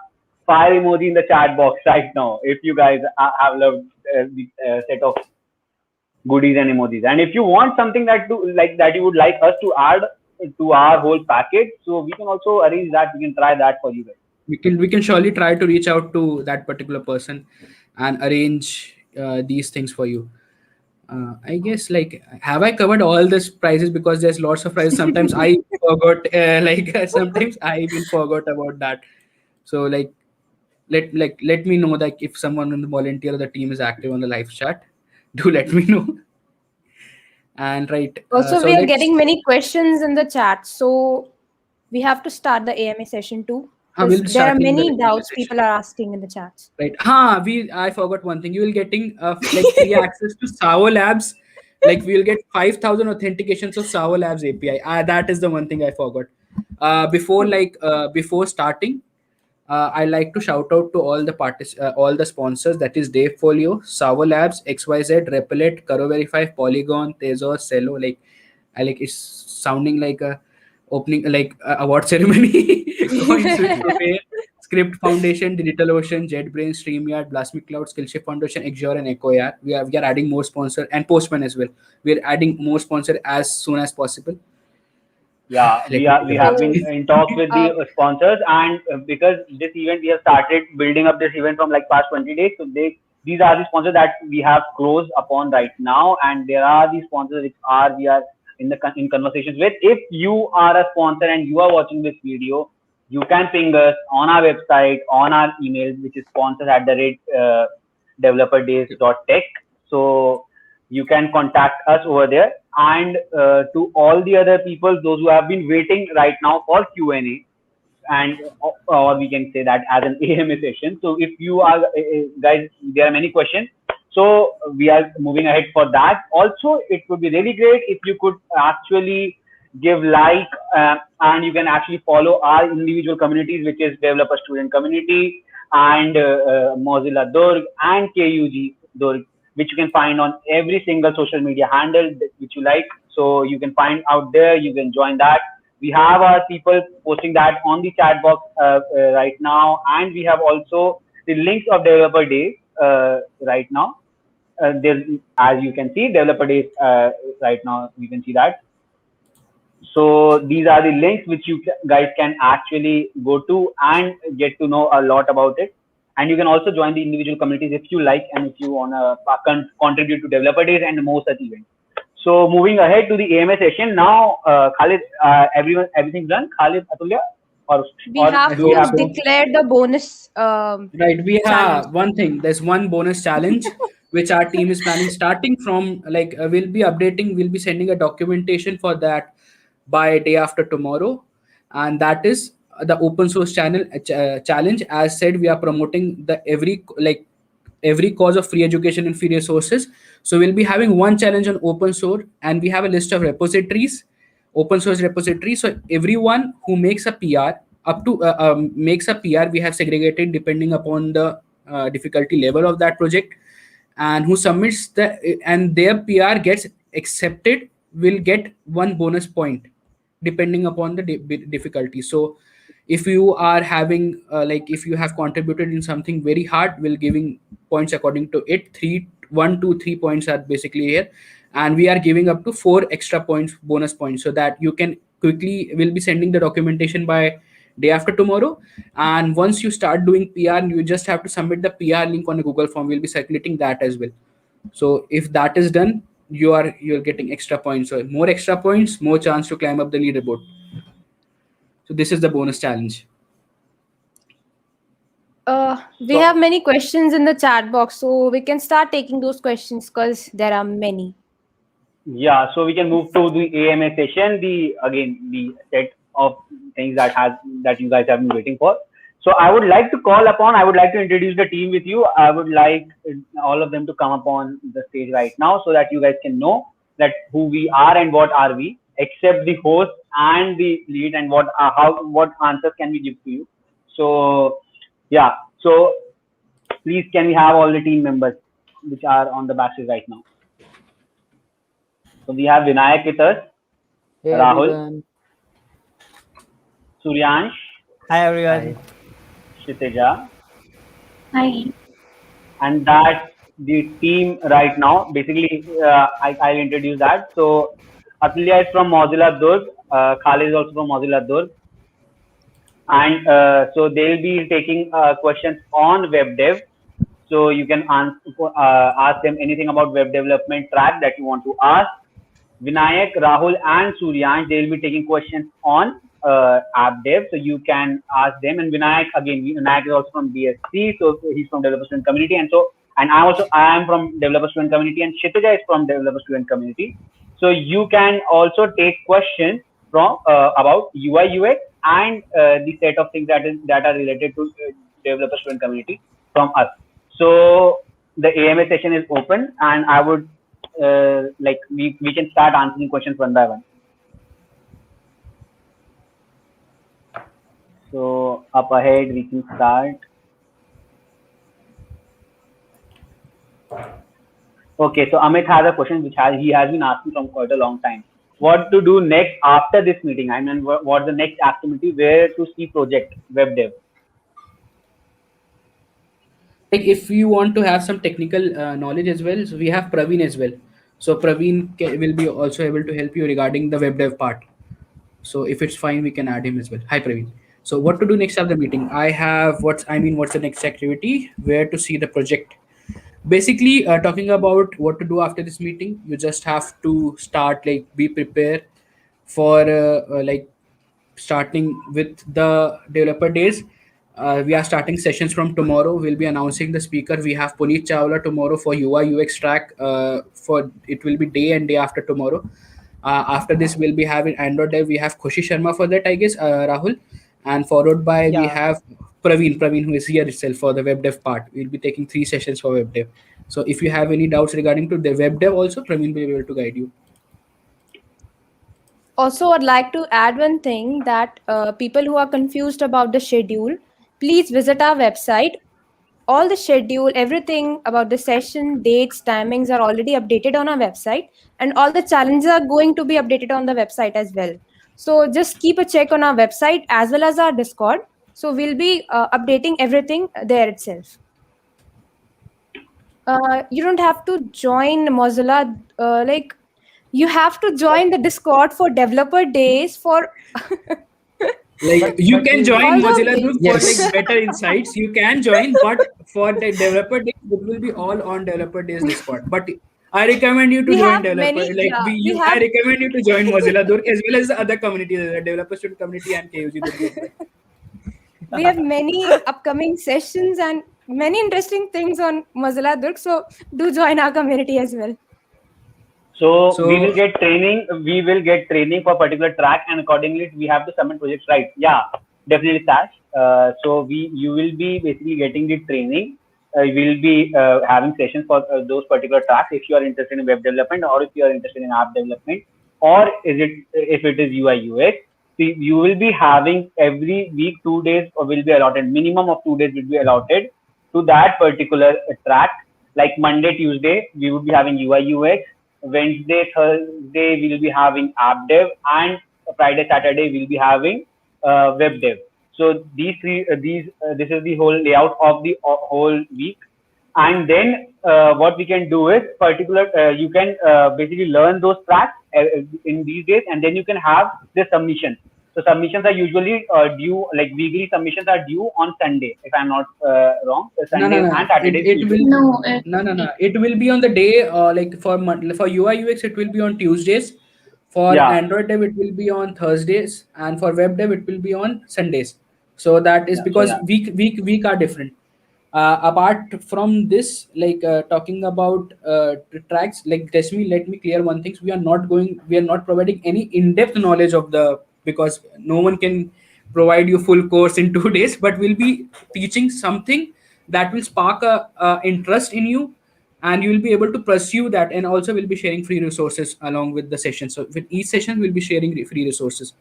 fire emoji in the chat box right now? If you guys have loved the set of goodies and emojis, and if you want something that you would like us to add to our whole package, so we can also arrange that. We can try that for you guys. We can surely try to reach out to that particular person and arrange these things for you. I guess, like, have I covered all these prices? Because there's lots of prices. Sometimes I forgot, sometimes I even forgot about that. So, like, let me know, like, if someone in the volunteer or the team is active on the live chat, do let me know. And right, Also, so we are let's. getting many questions in the chat, so we have to start the AMA session too, We'll because be there are starting the many AMA doubts session. people are asking in the chats. Right. I forgot one thing. You will getting like free access to Sao Labs. Like we will get 5,000 authentications of Sao Labs API. That is the one thing I forgot. Before starting, I like to shout out to all the sponsors. That is Davefolio, Sao Labs, XYZ, Repellent, Karo Verify, Polygon, Tezos, Cello. Like I like it's sounding like a opening like a award ceremony. Coin Switch Today, Script Foundation, DigitalOcean, JetBrains, StreamYard, Blastme Cloud, Skillshare Foundation, Exure, and Echo. Yeah, we are adding more sponsor and Postman as well. We are adding more sponsor as soon as possible. Yeah, Let me we take a have breath. been in talks with the Uh, sponsors, and because this event we have started building up this event from like past 20 days. So these are the sponsors that we have closed upon right now, and there are these sponsors which are we are in conversations with. If you are a sponsor and you are watching this video, you can ping us on our website, on our email, which is sponsors at the rate developerdays.tech. So you can contact us over there. And to all the other people, those who have been waiting right now for Q&A, and or we can say that as an AMA session. So if you are guys, there are many questions. So we are moving ahead for that. Also, it would be really great if you could actually give like and you can actually follow our individual communities, which is developer student community and Mozilla Durg and KUG Durg, which you can find on every single social media handle which you like. So you can find out there. You can join that. We have our people posting that on the chat box right now, and we have also the links of Developer Days right now. There, as you can see, Developer Days right now. You can see that. So these are the links which you guys can actually go to and get to know a lot about it. And you can also join the individual communities if you like and if you want to contribute to Developer Days and more such events. So moving ahead to the AMA session now, Khalid, everything's done. Khalid, Atulya, or we or have I do we hope to have so. to? declare the bonus Right, we challenge. have one thing. There's one bonus challenge which our team is planning starting from like we'll be sending a documentation for that by day after tomorrow, and that is the open source channel challenge. As said, we are promoting the every cause of free education and free resources. So we'll be having one challenge on open source, and we have a list of repositories, open source repositories. So everyone who makes a PR makes a PR, we have segregated depending upon the difficulty level of that project, and who submits and their PR gets accepted will get one bonus point depending upon the difficulty. So if you are having if you have contributed in something very hard, we'll giving points according to it, 3 1, 2, 3 points are basically here, and we are giving up to 4 extra points, bonus points, so that you can quickly, will be sending the documentation by day after tomorrow. And once you start doing PR, you just have to submit the PR link on a Google form. We'll be circulating that as well. So if that is done, you're getting extra points. So more extra points, more chance to climb up the leaderboard. So this is the bonus challenge. We have many questions in the chat box, so we can start taking those questions because there are many. Yeah, so we can move to the AMA session. The set of things that you guys have been waiting for. So I would like to introduce the team with you. I would like all of them to come up on the stage right now so that you guys can know that who we are and what are we, except the host and the lead, and what answers can we give to you. So yeah, so please can we have all the team members which are on the backstage right now. So we have Vinayak with us, Hey Rahul, everyone. Suryansh, Hi everyone. Kshitija, Hi. and that's the team right now. Basically, I'll introduce that. So Atulya is from Mozilla Durg, Khalid is also from Mozilla Durg, and so they'll be taking questions on web dev. So you can ask them anything about web development track that you want to ask. Vinayak, Rahul, and Suryansh, they'll be taking questions on app dev, so you can ask them. And Vinayak is also from BSc, so he's from Developer Student Community, and I am from Developer Student Community, and Kshitija is from Developer Student Community. So you can also take questions from about UI UX and the set of things that are related to Developer Student Community from us. So the AMA session is open, and I would we can start answering questions one by one. So up ahead we can start. Okay, so Amit has a question which he has been asking from quite a long time. What to do next after this meeting? I mean, what's the next activity? Where to see project web dev? Like if you want to have some technical knowledge as well, so we have Praveen as well. So Praveen will be also able to help you regarding the web dev part. So if it's fine, we can add him as well. Hi Praveen. So what to do next after the meeting? What's the next activity? Where to see the project? Basically, talking about what to do after this meeting, you just have to start, like, be prepared for starting with the developer days. We are starting sessions from tomorrow. We'll be announcing the speaker. We have Puneet Chawla tomorrow for UI UX track. For it will be day and day after tomorrow. After this, we'll be having Android Dev. We have Khushi Sharma for that, I guess, Rahul, and followed by we have Praveen, who is here itself for the web dev part. We'll be taking 3 sessions for web dev. So if you have any doubts regarding to the web dev, also Praveen will be able to guide you. Also, I'd like to add one thing that people who are confused about the schedule, please visit our website. All the schedule, everything about the session, dates, timings are already updated on our website, and all the challenges are going to be updated on the website as well. So just keep a check on our website as well as our Discord. So we'll be updating everything there itself. You don't have to join Mozilla, you have to join the Discord for developer days for You can join Mozilla Durg for Yes. better insights. You can join, but for the developer days, it will be all on developer days Discord. But I recommend you to join developer. I recommend you to join Mozilla Durg as well as the other communities, the developer student community and KUG Durg as well. We have many upcoming sessions and many interesting things on Mozilla Durg. So do join our community as well. So we will get training. We will get training for a particular track, and accordingly we have to submit projects. Right? Yeah, definitely, Sash. So you will be basically getting the training. We will be having sessions for those particular tracks. If you are interested in web development, or if you are interested in app development, or if it is UI UX, see, you will be having every week 2 days, or will be allotted. Minimum of 2 days will be allotted to that particular track. Like Monday, Tuesday, we would be having UI UX. Wednesday, Thursday, we'll be having app dev, and Friday, Saturday, we'll be having web dev. So this is the whole layout of the whole week. And then what we can do is you can basically learn those tracks in these days, and then you can have the submission. So submissions are usually due, like weekly submissions are due on Sunday, if I'm not wrong. No, no, Sundays no. and It Saturdays it will usually. No, it no, no, no. It will be on the day. Like for UI UX, it will be on Tuesdays. For Yeah, Android dev, it will be on Thursdays, and for web dev, it will be on Sundays. So that is yeah. So because yeah, week are different. Apart from this, like talking about tracks, like let me clear one thing. We are not providing any in-depth knowledge of the, because no one can provide you full course in 2 days, but we'll be teaching something that will spark a interest in you, and you will be able to pursue that. And also we'll be sharing free resources along with the session. So with each session we'll be sharing free resources.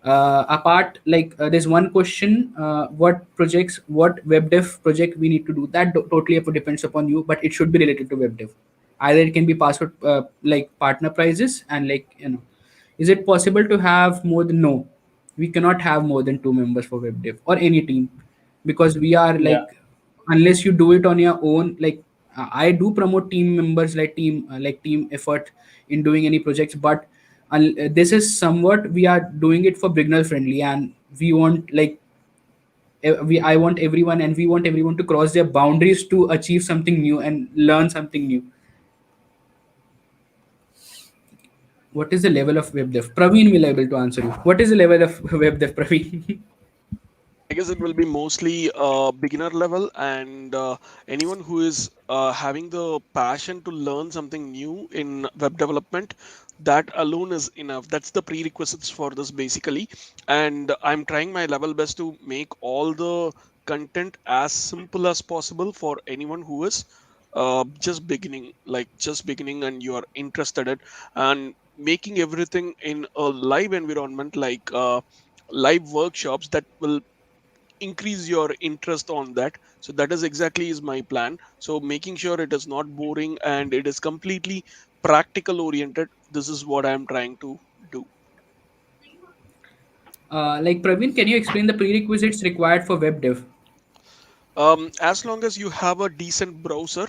Apart, like there's one question, what web dev project we need to do, that totally depends upon you, but it should be related to web dev. Either it can be password, like partner prizes, and like, is it possible to have more than, no, we cannot have more than 2 members for web dev or any team, because we are yeah, like, unless you do it on your own, like I do promote team members, like team effort in doing any projects, but this is somewhat, we are doing it for beginner friendly, and we want like we I want everyone, and we want everyone to cross their boundaries to achieve something new and learn something new. What is the level of web dev? Praveen will able to answer you. What is the level of web dev, Praveen? I guess it will be mostly beginner level, and anyone who is having the passion to learn something new in web development, that alone is enough. That's the prerequisites for this basically. And I'm trying my level best to make all the content as simple as possible for anyone who is just beginning, and you are interested in, and making everything in a live environment, like live workshops that will increase your interest on that. So that is exactly is my plan. So making sure it is not boring and it is completely practical oriented, this is what I am trying to do. Like Praveen, can you explain the prerequisites required for web dev? As long as you have a decent browser,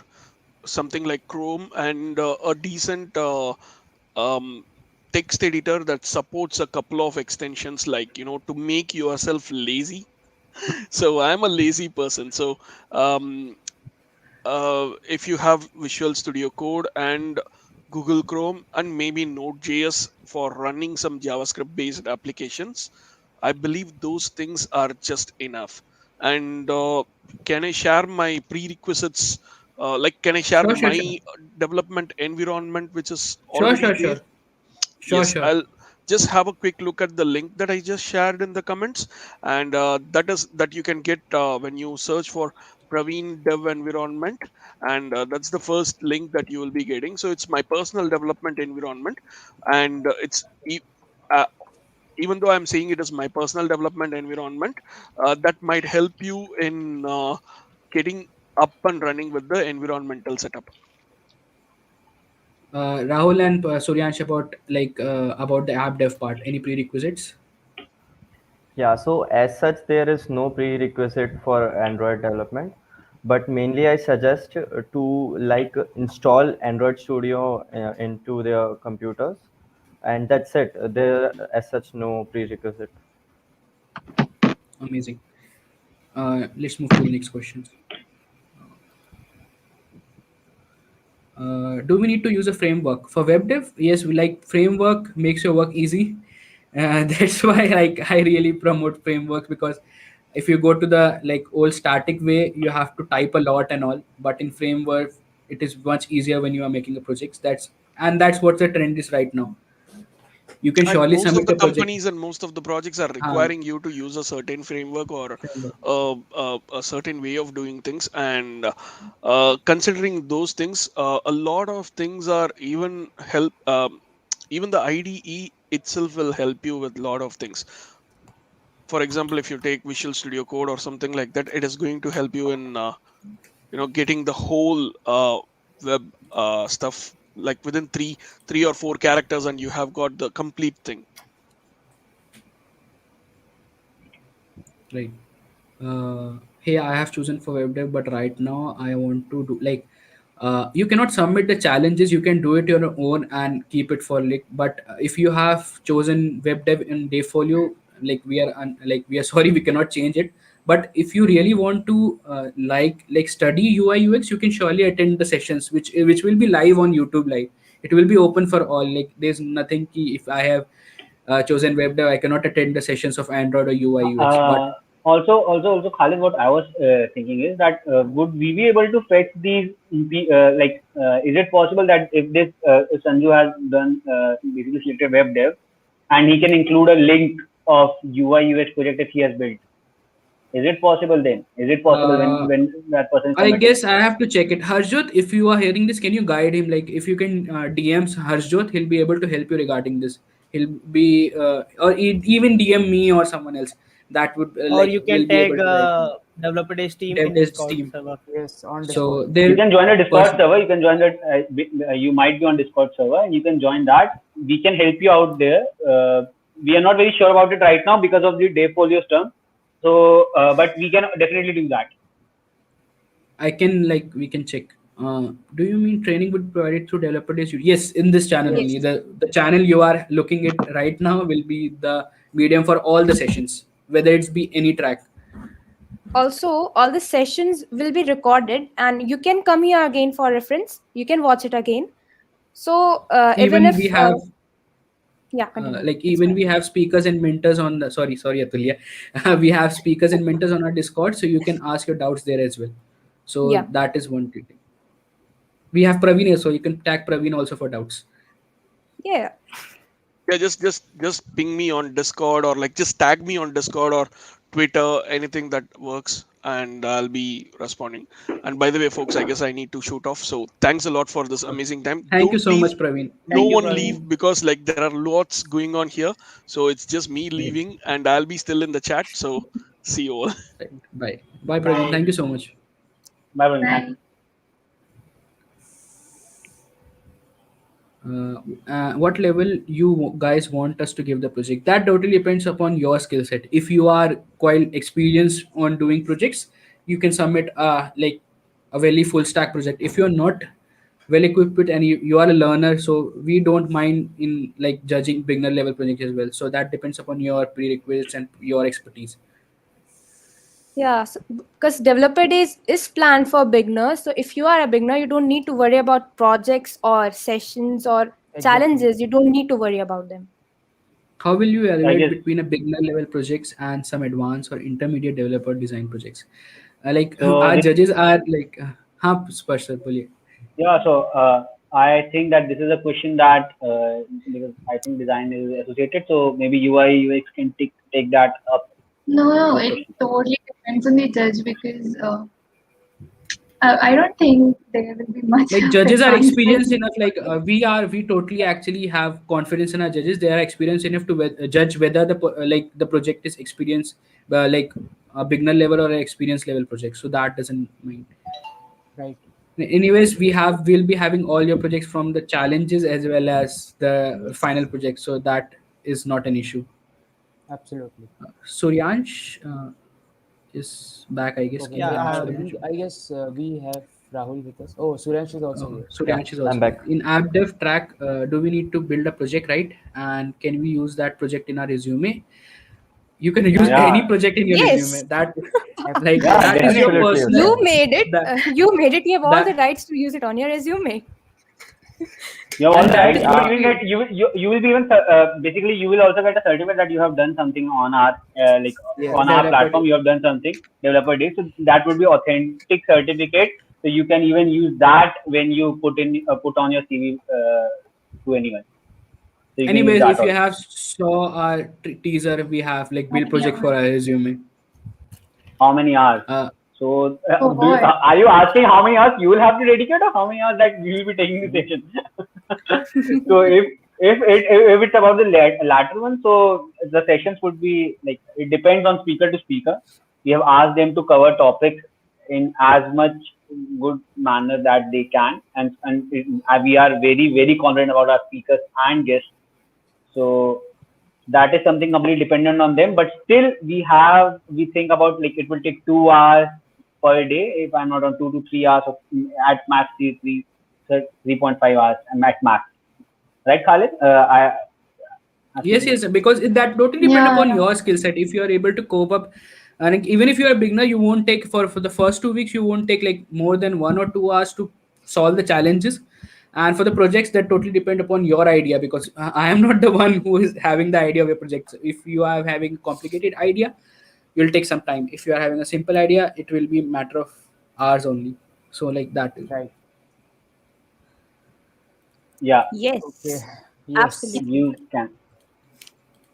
something like Chrome, and a decent um, text editor that supports a couple of extensions, like, to make yourself lazy. So I'm a lazy person. So um, if you have Visual Studio Code and Google Chrome and maybe Node.js for running some JavaScript based applications, I believe those things are just enough. And can I share my prerequisites? Can I share Sure, sure, sure. my development environment, which is Sure, already sure, there? sure. Sure, Yes, sure. I'll just have a quick look at the link that I just shared in the comments, and that you can get when you search for Praveen Dev Environment, and that's the first link that you will be getting. So it's my personal development environment, and uh, even though I'm saying it is my personal development environment, that might help you in getting up and running with the environmental setup. Rahul and Suryansh, about the app dev part. Any prerequisites? Yeah, so as such, there is no prerequisite for Android development, but mainly I suggest to install Android Studio into their computers, and that's it. There, as such, no prerequisite. Amazing. Let's move to the next questions. Do we need to use a framework for web dev? Yes, we like framework, makes your work easy. That's why I really promote frameworks, because if you go to the like old static way, you have to type a lot and all. But in framework, it is much easier when you are making a project. That's what the trend is right now. You can And surely most of submit the a project. companies and most of the projects are Uh, requiring you to use a certain framework or framework. a certain way of doing things. And considering those things, a lot of things are even help. Even the IDE itself will help you with a lot of things. For example, if you take Visual Studio Code or something like that, it is going to help you in getting the whole web stuff like within three or four characters, and you have got the complete thing. Right. Hey, I have chosen for web dev, but right now I want to do like you cannot submit the challenges. You can do it your own and keep it for like. But if you have chosen web dev in Dayfolio, like like we are sorry, we cannot change it. But if you really want to like study UI UX, you can surely attend the sessions which will be live on YouTube live. It will be open for all. Like there's nothing key if I have chosen web dev, I cannot attend the sessions of Android or UI UX. But Also, Khalid, what I was thinking is that would we be able to fetch these? Is it possible that if Sanju has done basically selected web dev, and he can include a link of UI UX project if he has built? Is it possible then? Is it possible uh, when that person is I submitting? guess I have to check it. Harjot, if you are hearing this, can you guide him? Like, if you can DMs Harjot, he'll be able to help you regarding this. He'll be, even DM me or someone else. That would Or you will can be able tag to guide him. developer days team Dev in test Discord team. server. Yes, on So Discord. You they'll can join a Discord person. server. You can join that. You might be on Discord server, and you can join that. We can help you out there. We are not very sure about it right now because of the Dayfolio term. So, but we can definitely do that. I can we can check. Do you mean training would be provided through developer days? Yes, in this channel Yes. only. The channel you are looking at right now will be the medium for all the sessions, whether it's be any track. Also, all the sessions will be recorded, and you can come here again for reference. You can watch it again. So even Even if we have yeah, continue. It's even fine. we have speakers and mentors on the sorry Atulya. We have speakers and mentors on our Discord, so you can ask your doubts there as well. So Yeah. that is one thing. We have Praveen here, so you can tag Praveen also for doubts. Yeah. Yeah, just ping me on Discord, or like just tag me on Discord or Twitter, anything that works, and I'll be responding. And by the way, folks, I guess I need to shoot off. So thanks a lot for this amazing time. Thank you Don't so leave. much, Praveen. No Thank you, one Praveen. leave, because like there are lots going on here. So it's just me leaving, and I'll be still in the chat. So see you all. Right. Bye. Bye, Praveen. Bye. Thank you so much. Bye, bye. Bye. What level you guys want us to give the project? That totally depends upon your skill set. If you are quite experienced on doing projects, you can submit a very full stack project. If you're not well equipped with and you are a learner, so we don't mind in like judging beginner level projects as well. So that depends upon your prerequisites and your expertise. Yeah, because developer days is planned for beginners. So if you are a beginner, you don't need to worry about projects or sessions or Exactly. challenges. You don't need to worry about them. How will you I evaluate guess. between a beginner level projects and some advanced or intermediate developer design projects? So Our this. judges are like, Sparsh sir, बोलिए. Yeah. So I think that this is a question that because I think design is associated. So maybe UI UX can take that up. No, This it question. totally depends on the judge, because I don't think there will be much Like of judges are advancement. experienced enough. Like we totally actually have confidence in our judges. They are experienced enough to judge whether the project is experienced, like a beginner level or an experience level project. So that doesn't mean. Right. Anyways, we'll be having all your projects from the challenges as well as the final project. So that is not an issue. Absolutely. Suryansh is back, I guess. Okay. Can you add Yeah, Suryansh? I guess we have Rahul with us. Oh, Suresh is also Oh, here. yeah, Suryansh is I'm also back. here. In app dev track. Do we need to build a project, right? And can we use that project in our resume? You can use Yeah. any Yeah. project in your Yes. resume. That Absolutely. that is your Definitely. personal. You made it. That You made it. You have all the that rights to use it on your resume. You have all and the that right. is You will going even to get you will be even basically you will also get a certificate that you have done something on our Yes. on our developer. platform. You have done something developer day. So that would be authentic certificate. So you can even use that when you put on your CV to anyone. So you can use Anyways, that if you also. have saw our teaser, we have like build project Yeah. for our resume. How many hours? Uh, So Oh boy. are you asking how many hours you will have to dedicate, or how many hours that you will be taking the session? So if it's about the latter one, so the sessions would be like it depends on speaker to speaker. We have asked them to cover topics in as much good manner that they can, and we are very confident about our speakers and guests. So that is something completely dependent on them. But still, we think about like it will take 2 hours per day, if I'm not on 2 to 3 hours of at max 3.5 hours and at max. Right, Khalid? I Yes, absolutely. yes, because that totally depend Yeah, upon your skill set. If you are able to cope up, and like, even if you are a beginner, you won't take for the first 2 weeks, you won't take like more than 1 or 2 hours to solve the challenges. And for the projects, that totally depend upon your idea, because I am not the one who is having the idea of your project. So if you are having a complicated idea, you'll take some time. If you are having a simple idea, it will be matter of hours only. So like that. Right. Yeah, Okay. Yes, Yes. absolutely. you can.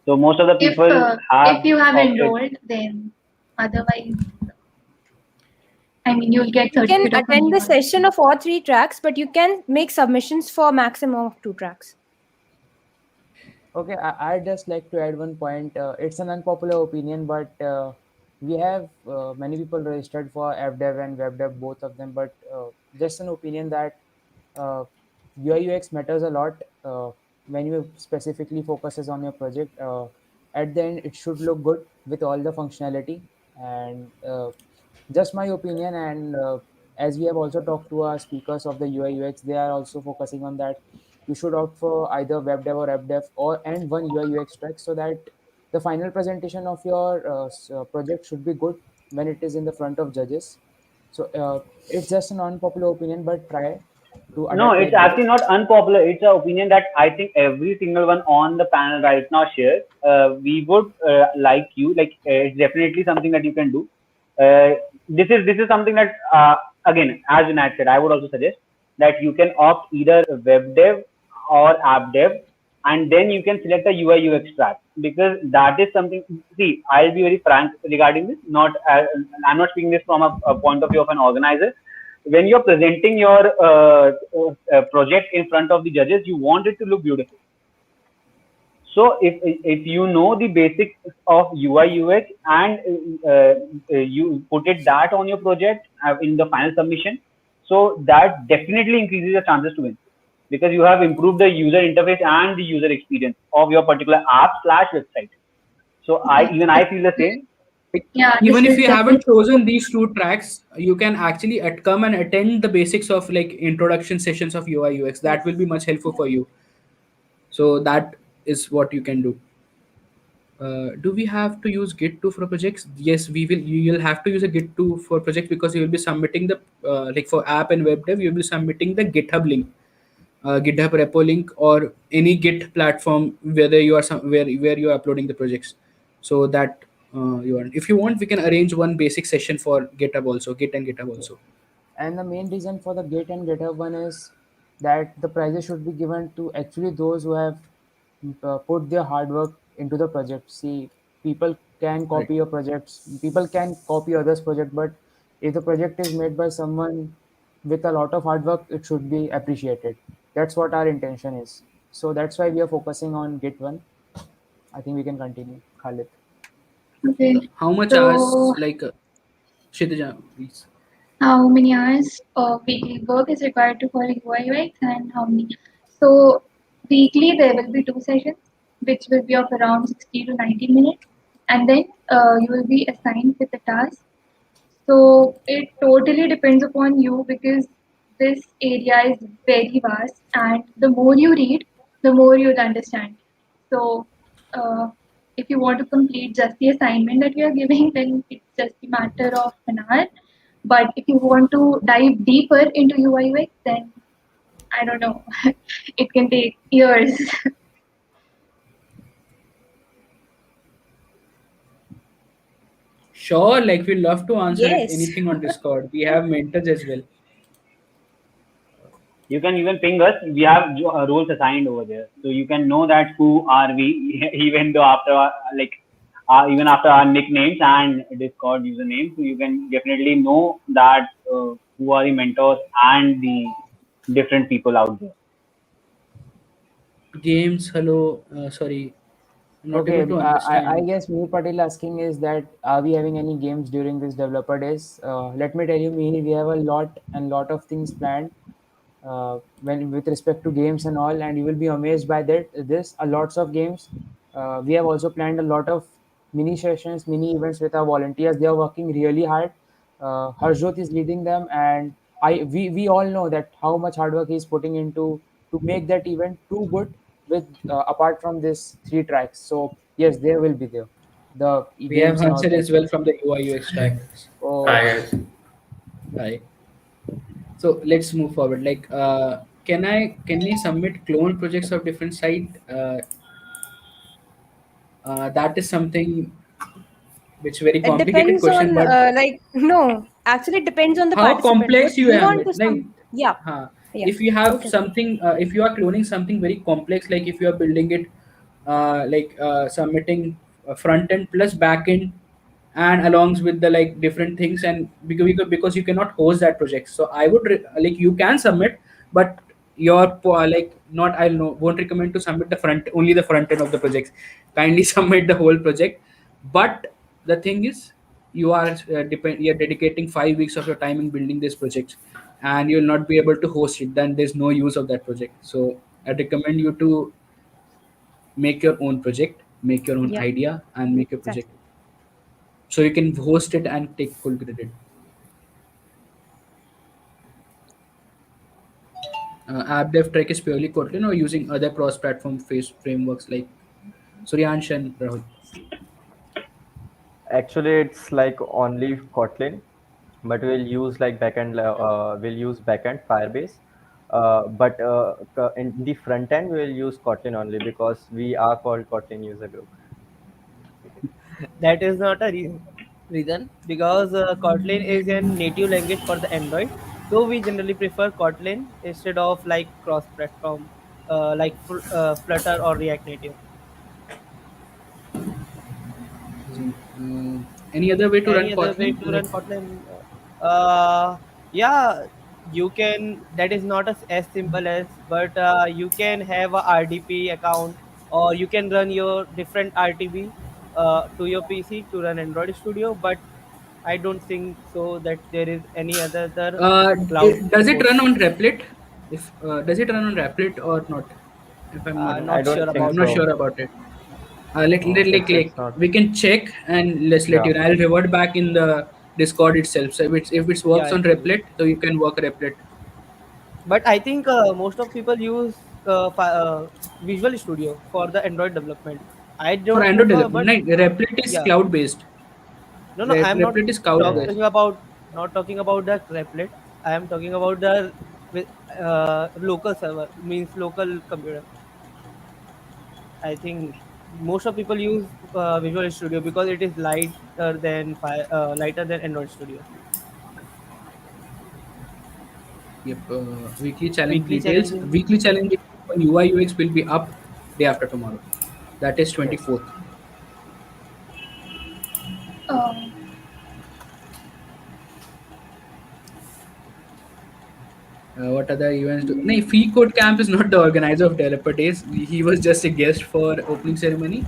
So most of the if people have if you have opted. enrolled, then otherwise, I mean, you'll get You can certificate of attend the enrollment. session of all 3 tracks, but you can make submissions for maximum of 2 tracks. Okay, I'd just like to add one point. It's an unpopular opinion, but we have many people registered for FDev and WebDev, both of them. But just an opinion that uh, UI UX matters a lot when you specifically focuses on your project. At the end, it should look good with all the functionality. And just my opinion. And as we have also talked to our speakers of the UI UX, they are also focusing on that you should opt for either WebDev or AppDev or and one UI UX track so that the final presentation of your project should be good when it is in the front of judges. So it's just an unpopular opinion, but try to No, adapt it's like actually this. not unpopular. It's an opinion that I think every single one on the panel right now shares. We would like you, like it's definitely something that you can do. This is something that again, as Vinay said, I would also suggest that you can opt either web dev or app dev, and then you can select a UI UX track, because that is something. See, I'll be very frank regarding this. Not I'm not speaking this from a point of view of an organizer. When you're presenting your project in front of the judges, you want it to look beautiful. So if you know the basics of UI UX, and you put it that on your project in the final submission, so that definitely increases your chances to win, because you have improved the user interface and the user experience of your particular app slash website. So I Okay. even I feel the same. Like, Yeah, this even if is you haven't definitely chosen these 2 tracks, you can actually come and attend the basics of like introduction sessions of UI UX. That will be Yes. much helpful for you. So that is what you can do. Do we have to use Git 2 for projects? Yes, we will. You will have to use a Git 2 for project, because you will be submitting the like for app and web dev, you will be submitting the GitHub link, GitHub repo link, or any Git platform whether you are where you are uploading the projects. So that you are. If you want, we can arrange one basic session for GitHub also, Git and GitHub Okay. also. And the main reason for the Git and GitHub one is that the prizes should be given to actually those who have put their hard work into the project. See, people can Right. copy your projects, people can copy others' project, but if the project is made by someone with a lot of hard work, it should be appreciated. That's what our intention is. So that's why we are focusing on Git one. I think we can continue, Khalid. okay. How much hours So, like Kshitija, please? how many hours of weekly work is required to follow UI UX and how many? So, weekly there will be 2 sessions, which will be of around 60 to 90 minutes, and then you will be assigned with a task. So, it totally depends upon you because this area is very vast, and the more you read, the more you'll understand. So, uh, if you want to complete just the assignment that we are giving, then it's just a matter of an hour. But if you want to dive deeper into UI UX, then I don't know, it can take years. Sure, like we love to answer it Yes. anything on Discord. We have mentors as well. You can even ping us. We have roles assigned over there, so you can know that who are we, even though after like even after our nicknames and Discord usernames. So you can definitely know that who are the mentors and the different people out there. Games, hello. Sorry, I'm not Okay, able to I understand. guess Mihir Patel asking is that are we having any games during this developer days? Let me tell you, Mihir, we have a lot of things planned when with respect to games and all, and you will be amazed by that. This a lots of games. We have also planned a lot of mini sessions, mini events with our volunteers. They are working really hard. Harjot is leading them, and we all know that how much hard work he's putting into to make that event too good. With apart from this 3 tracks, so yes, they will be there. The We have games and all Hansel that. as well from the UI UX track. Oh, Hi guys. Right. So let's move forward. Like, can we submit clone projects of different site? That is something which very It complicated depends question, on but like no, actually it depends on the how participant. What complex you they have want it, to like, some. Yeah, yeah. if you have Okay. something, if you are cloning something very complex, like if you are building it, submitting front end plus back end, and alongs with the like different things, and because you cannot host that project, so I would like you can submit, but your like not I'll know won't recommend to submit the front end of the projects. Kindly submit the whole project. But the thing is, you're dedicating 5 weeks of your time in building this project, and you'll not be able to host it, then there's no use of that project. So I recommend you to make your own project, make your own Yeah, idea, and make your project, exactly. so you can host it and take full credit. App dev track is purely Kotlin or using other cross-platform face frameworks like Suryansh and Rahul. Actually, it's like only Kotlin, but we'll use backend Firebase. But in the front end, we'll use Kotlin only because we are called Kotlin user group. That is not a reason because Kotlin is a native language for the Android. So we generally prefer Kotlin instead of like cross-platform, like Flutter or React Native. So, any other way to run Any other way Kotlin? to Like, run Kotlin? Uh, yeah, you can. That is not as simple as, but you can have a RDP account, or you can run your different RTB to your PC to run Android Studio. But I don't think so that there is any other cloud does it run supports. on Replit? If does it run on Replit or not? If I'm I Not sure don't think I'm about not that. so. sure about it. It's Like not. we can check and let's let Yeah. you know. I'll revert back in the Discord itself. So if it Yeah, works on actually. Replit, so you can work Replit. But I think most of people use Visual Studio for the Android development. I For don't Android prefer, development, but right? Replit is yeah. cloud based. No, no, I am not Replit is cloud Yeah. based. talking about not talking about the Replit. I am talking about the with local server means local computer. I think most of people use Visual Studio because it is lighter than Android Studio. Yep. Weekly challenge Weekly details. challenging. Weekly challenge on UI UX will be up day after tomorrow. That is Yes. 24th. Um, What other events do? No, Freecode Camp is not the organizer of Developer Days. He was just a guest for opening ceremony.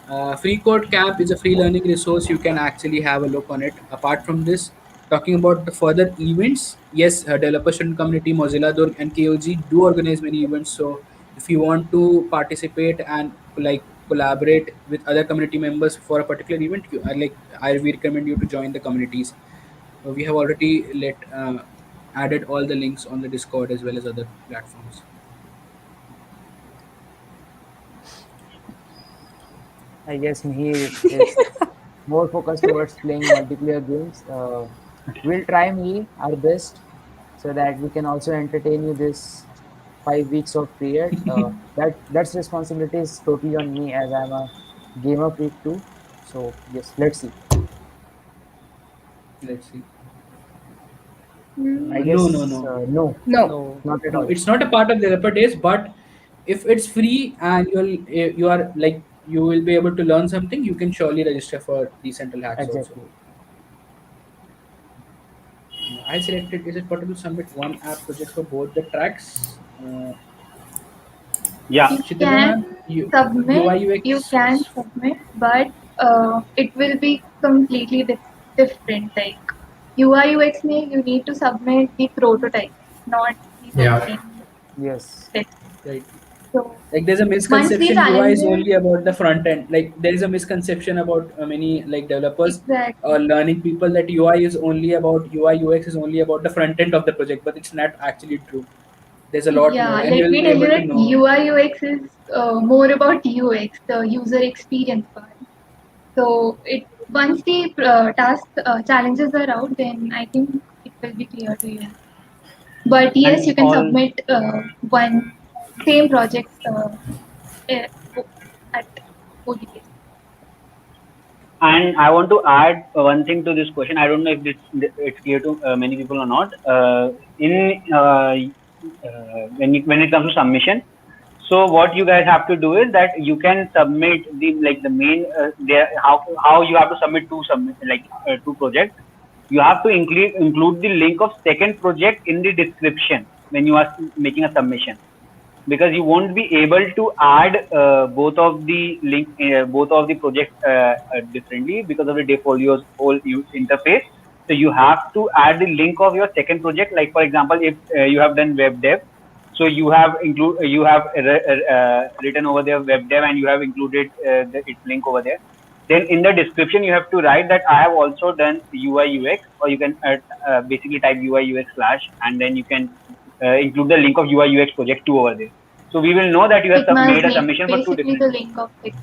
Freecode Camp is a free learning resource. You can actually have a look on it. Apart from this, talking about the further events, yes, Developer Student Community, Mozilla Durg, and KUG do organize many events. So if you want to participate and like collaborate with other community members for a particular event, we recommend you to join the communities. We have already added all the links on the Discord as well as other platforms. I guess he is more focused towards playing multiplayer games. We'll try me our best so that we can also entertain you this 5 weeks of period. That's responsibility is totally on me as I'm a gamer freak too. So yes, let's see. Let's see. I No, no, guess no. no, No. No. not at No, all. it's not a part of developer days, but if it's free and you are like you will be able to learn something, you can surely register for decentral hacks also. Exactly. I selected, is it possible to submit one app project for both the tracks? Yeah. you Shitendra can ma'am, submit, UI you UX. can submit, but it will be completely different. Like UI UX may you need to submit the prototype, not the Yeah. working Yes. test. Right. So Like there's a once the misconception UI is challenges, only about the front end. Like there is a misconception about many like developers or exactly. learning people that UI is only about UI UX is only about the front end of the project, but it's not actually true. There's a lot more, Yeah, and let you'll me be tell you able to that know. UI UX is more about UX, the user experience part. So it once the task challenges are out, then I think it will be clear to you. But yes, And you can all. submit one same project eh, at ODP. And I want to add one thing to this question. I don't know if it's clear to many people or not. In when it comes to submission, so what you guys have to do is that you can submit the main how you have to submit two projects. You have to include the link of second project in the description when you are making a submission, because you won't be able to add both of the projects differently because of the Dayfolio's whole interface. So you have to add the link of your second project. Like for example, if you have done web dev, so you have written over there web dev and you have included its link over there. Then in the description you have to write that I have also done UI UX, or you can basically type UI UX slash, and then you can include the link of UI UX project 2 over there. So we will know that you have It must made a be submission for two basically different. the link of it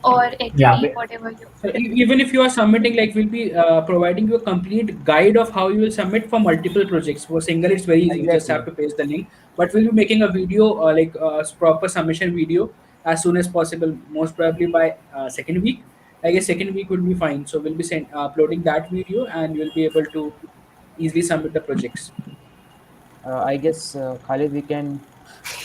or Yeah. XD, whatever you. So even if you are submitting, like we'll be providing you a complete guide of how you will submit for multiple projects. For single, it's very easy. You just have Exactly. to paste the link. But we'll be making a video, like proper submission video as soon as possible. Most probably by second week. I guess second week will be fine. So we'll be uploading that video, and you'll be able to easily submit the projects. I guess Khalid, we can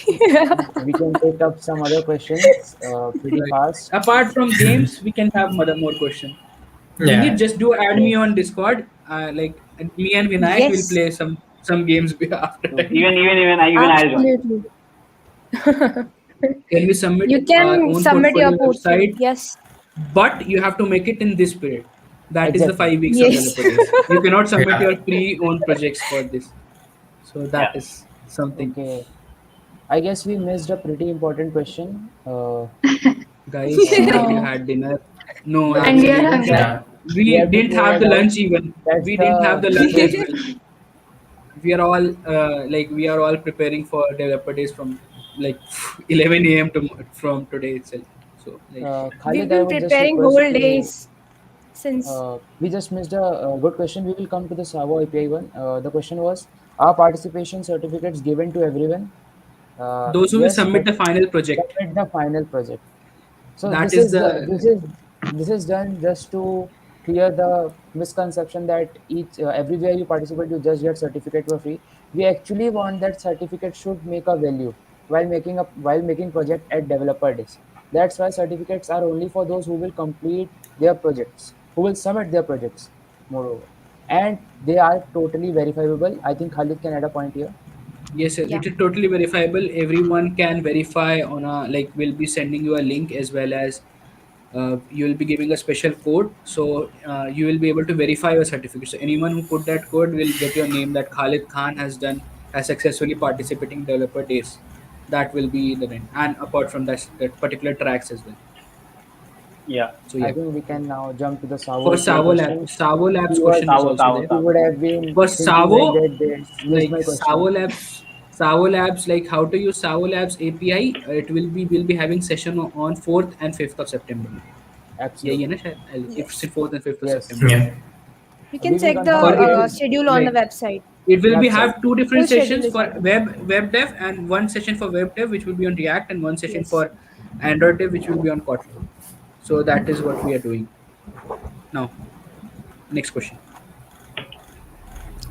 take up some other questions pretty Right. fast. Apart from games, we can have more question. Yeah. Vinit, just do add me on Discord. Like me and Vinayak will Yes, play some games after So, time. Even I'll join. absolutely. Can we submit You our can own submit your portfolio portfolio. website? Yes. But you have to make it in this period. That is the exactly. 5 weeks of Yes. developer days. You cannot submit Yeah. your pre-owned projects for this. So Yeah. that is something. Okay. I guess we missed a pretty important question. Guys, have you Uh, No, had dinner? No, yeah, and we are actually, hungry. Yeah. we we have to didn't clear have it the out. lunch even. That's We didn't have the lunch as well. the We are all preparing for developer days from like 11 a.m. to from today itself. So like We've Khalid, I been would just preparing request whole to. days since. We just missed a good question. We will come to the Savo API one. The question was: Are participation certificates given to everyone? those who will Yes, submit but the final project, submit the final project. So that this is is the this is done just to clear the misconception that each everywhere you participate you just get certificate for free. We actually want that certificate should make a value while making project at developer days. That's why certificates are only for those who will complete their projects, who will submit their projects. Moreover, and they are totally verifiable. I think Khalid can add a point here. yes, yes, Yeah. it is totally verifiable. Everyone can verify on a like we'll be sending you a link as well as you will be giving a special code, so you will be able to verify your certificate. So anyone who put that code will get your name that Khalid Khan has successfully participating developer days. That will be the name, and apart from that particular tracks as well. Yeah. So I yeah, think we can now jump to the Savo for API question. Savo Labs He was question is also Savo, there. he Savo. would have been For thinking like Savo, that they missed like my question. Savo Labs, like how to use Savo Labs API. It will be having session on 4th and 5th of September. Yeah, yeah, na, Absolutely. शायद, it's Yes. 4th and 5th of Yes. September. Yeah. You can We will check the confirm For it, details. schedule on the like website. it will be Website. have two Full different schedule sessions is for on the website. web dev, and one session for web dev which will be on React, and one session Yes. for Android dev which will be on Kotlin. So that is what we are doing now. Next question.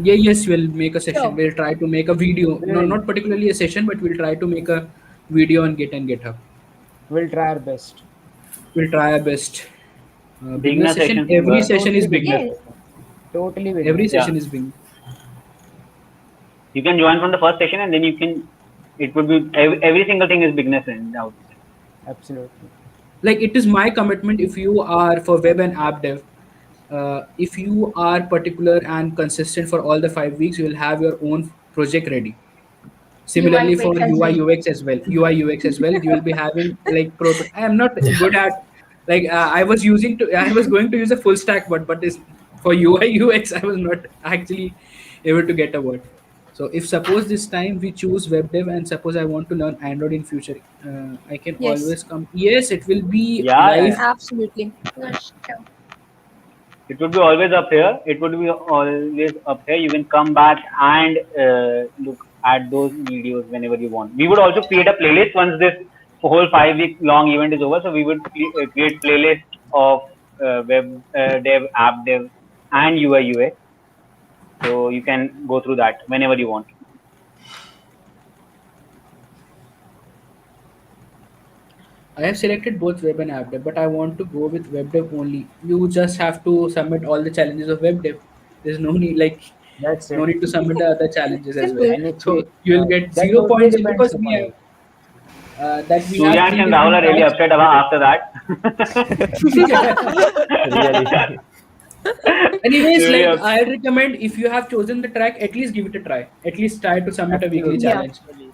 Yeah, yes, we'll make a session. Sure. We'll try to make a video. No, We'll not particularly a session, but we'll try to make a video on Git and GitHub. we'll try our best. We'll try our best. Beginner Beginner session. sessions. Every session is Totally beginner. beginner Yes. session. Totally beginner Every Yeah. session session. is beginner. You can join from the first session, and then you can. It would be every single thing is beginner out. Absolutely. Like it is my commitment. If you are for web and app dev, if you are particular and consistent for all the 5 weeks, you will have your own project ready. UI Similarly for UX as UI well. UX as well, UI UX as well, you will be having like I am not Yeah. good at like I was going to use a full stack word, but this for UI UX I was not actually able to get a word. So if suppose this time we choose web dev and suppose I want to learn Android in future, I can Yes, always come. Yes, it will be Yeah, yeah, live. yeah. absolutely. For sure. It would be always up here. It would be always up here. You can come back and look at those videos whenever you want. We would also create a playlist once this whole 5 week long event is over. So we would create playlist of web dev, app dev, and UI UX. So you can go through that whenever you want. I have selected both web and app dev, but I want to go with web dev only. You just have to submit all the challenges of web dev. There's no need That's no it. need to submit the other challenges as well. Simple. And if we, So you will get that zero totally points depends because upon you. we have Suryansh three and Rahul different are really tracks. upset about after that. Really. Anyways, Really like upset. I recommend if you have chosen the track, at least give it a try. At least try to submit a weekly Absolutely. Yeah. challenge. Absolutely.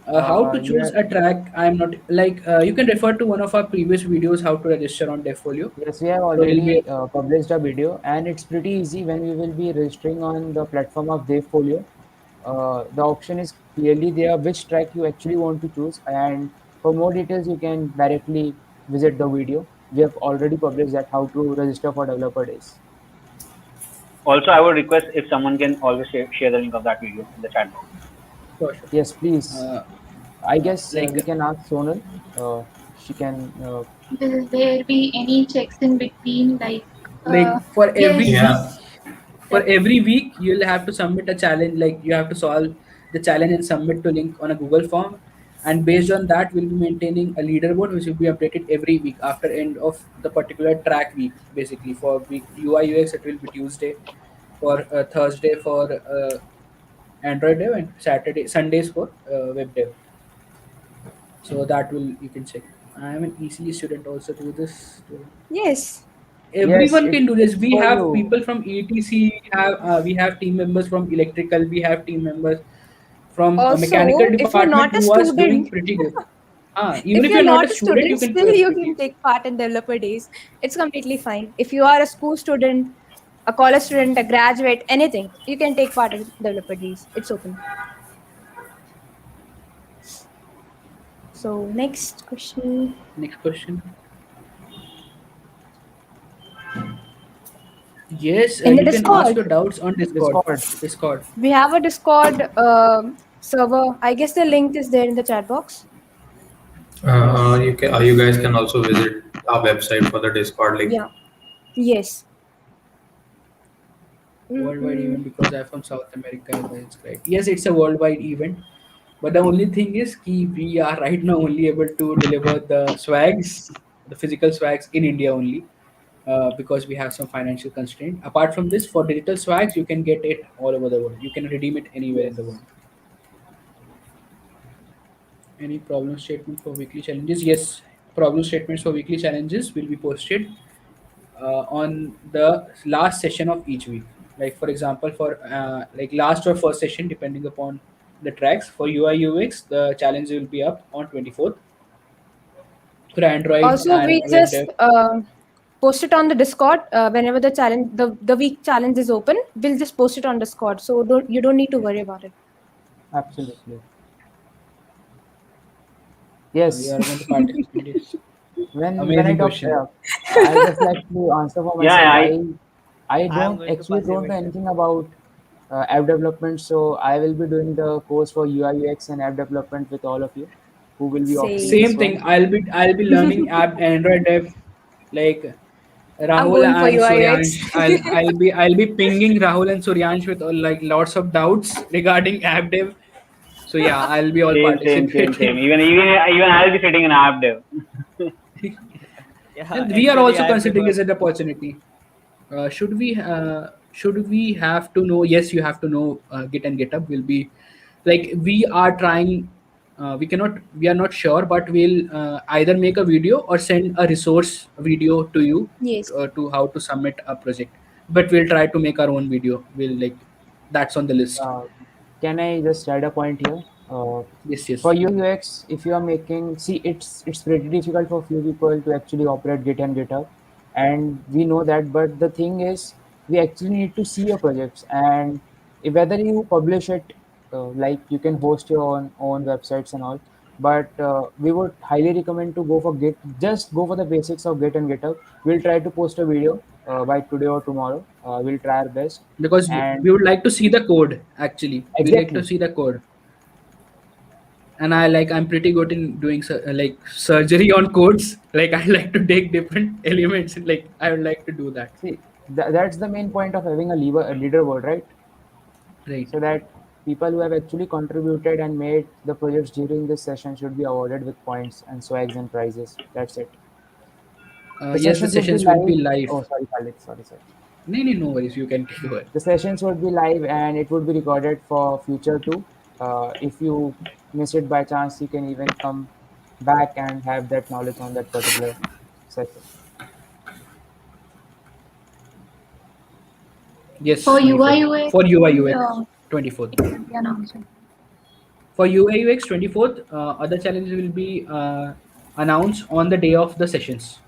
How to You choose have, a track? I'm not like you can refer to one of our previous videos how to register on Devfolio. yes, we have So he'll be already published a video, and it's pretty easy when we will be registering on the platform of Devfolio. The option is clearly there which track you actually want to choose, and for more details, you can directly visit the video. We have already published that how to register for developer days. Also, I would request if someone can always share the link of that video in the chat box. for sure. Yes, please. Uh, I guess like we can ask Sonal. She can. Will there be any checks in between? like Yes, Yeah. for every week you'll have to submit a challenge, like you have to solve the challenge and submit to link on a Google form, and based on that we'll be maintaining a leaderboard which will be updated every week after end of the particular track week. Basically for week UI UX it will be Tuesday, for Thursday for Android dev, and Sundays for web dev. So that will you can check. I am an ECE student also do this. Yes. Yes, Everyone can do this. it's We for have you. people from ETC, we have team members from electrical, we have team members from a mechanical Also, if you're department not a who are doing student, pretty good. Even if if you're you're not a not a student, you student, can still you take can it. take part in developer days. It's completely fine. If you are a school student, a college student, a graduate, anything, you can take part in developer days. It's open. So next question. Next question. Yes, In the you can ask Discord, your doubts on Discord. Discord. Discord. we have a Discord server. I guess the link is there in the chat box. Yes. You guys can also visit our website for the Discord link. Yeah. Yes. Worldwide Mm-mm. event because I'm from South America. That's correct. Yes, it's a worldwide event. But the only thing is, we are right now only able to deliver the swags, the physical swags in India only, because we have some financial constraint. Apart from this, for digital swags, you can get it all over the world. You can redeem it anywhere in the Yes. world. Any problem statement for weekly challenges? Yes, problem statements for weekly challenges will be posted on the last session of each week. Like for example, for like last or first session, depending upon the tracks. For UI UX, the challenge will be up on 24th. For Android Also, we and web just dev, post it on the Discord whenever the challenge, the week challenge is open. We'll just post it on Discord, so don't need to worry about it. Absolutely. we Yes. are going to participate. Yes. When I Amazing talk, question. I just like to answer for Yeah, myself. I I I am don't going to actually don't know participate. anything about app development, so I will be doing the course for UI UX and app development with all of you who will be opting in Same. this Same thing. one. I'll be learning app Android dev, like I'm Rahul going for and UI Suryansh. UX. I'll be pinging Rahul and Suryansh with like lots of doubts regarding app dev. So yeah, I'll be all same. participating. Even I'll be sitting in app dev. Yeah, And we are actually, also I considering prefer. as an opportunity. Should we have to know? Yes, you have to know. Git and GitHub will be like we are trying. We are not sure, but we'll either make a video or send a resource video to you Yes. to how to submit a project. But we'll try to make our own video. We'll like that's on the list. Uh, Can I just add a point here? Yes, yes. For UX, if you are making, see, it's pretty difficult for few people to actually operate Git and GitHub, and we know that. But the thing is, we actually need to see your projects, and whether you publish it, like you can host your own websites and all. But we would highly recommend to go for Git. Just go for the basics of Git and GitHub. We'll try to post a video by today or tomorrow. We'll try our best, Because and we would like to see the code. Actually, we like to exactly. see the code. And I'm pretty good in doing like surgery on codes. Like I like to take different elements and like I would like to do that. See, that's the main point of having a leaderboard, right? Right. So that people who have actually contributed and made the projects during this session should be awarded with points and swags and prizes. That's it. The Yes, the sessions would be sessions will be live. live. Oh, sorry, Khalid. Sorry, sorry. No, no, no worries. You can take over. The sessions would be live and it would be recorded for future too. If you miss it by chance, you can even come back and have that knowledge on that particular session. Yes. For UI 24th. UX, For UI UX uh, 24th. it will be announced. For UI UX 24th, other challenges will be announced on the day of the sessions.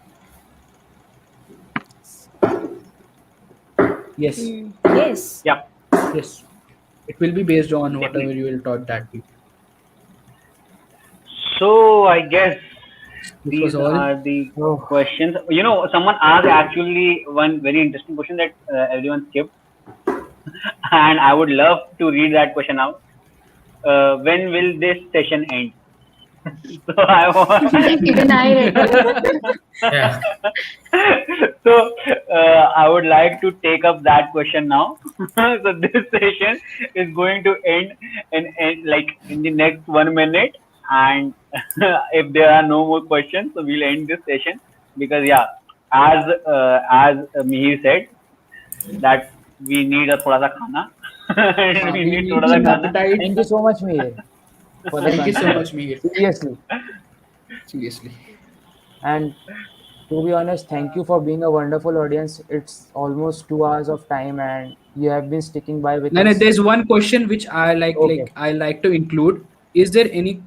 Yes. Yes. Yeah. Yes. It will be based on whatever you will taught that week. So I guess This was these all. are the Oh, questions. You know, someone asked actually one very interesting question that everyone skipped, and I would love to read that question out. When will this session end? So I want. Even I read that. Yeah. So I would like to take up that question now. So this session is going to end in the next 1 minute, and if there are no more questions, so we'll end this session because yeah, as Mihir said that we need a thoda sa khana. We We need need thoda sa some khana. appetite. thank you so much, Mihir, for the Thank you so content. much, Mihir. Seriously. Seriously. And to be honest, thank you for being a wonderful audience. It's almost 2 hours of time, and you have been sticking by with No, no, us. there's one question which Okay, I like to include. Is there any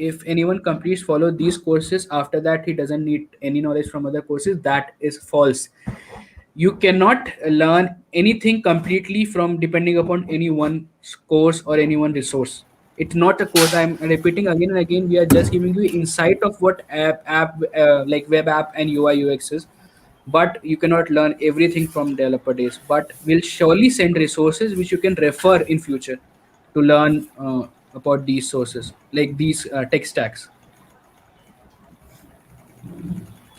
if anyone completes follow these courses after that he doesn't need any knowledge from other courses? That is false. You cannot learn anything completely from depending upon any one course or any one resource. It's not a course. I'm repeating again and again. We are just giving you insight of what app like web app and UI UX is, but you cannot learn everything from developer days. But we'll surely send resources which you can refer in future to learn about these sources, like these tech stacks.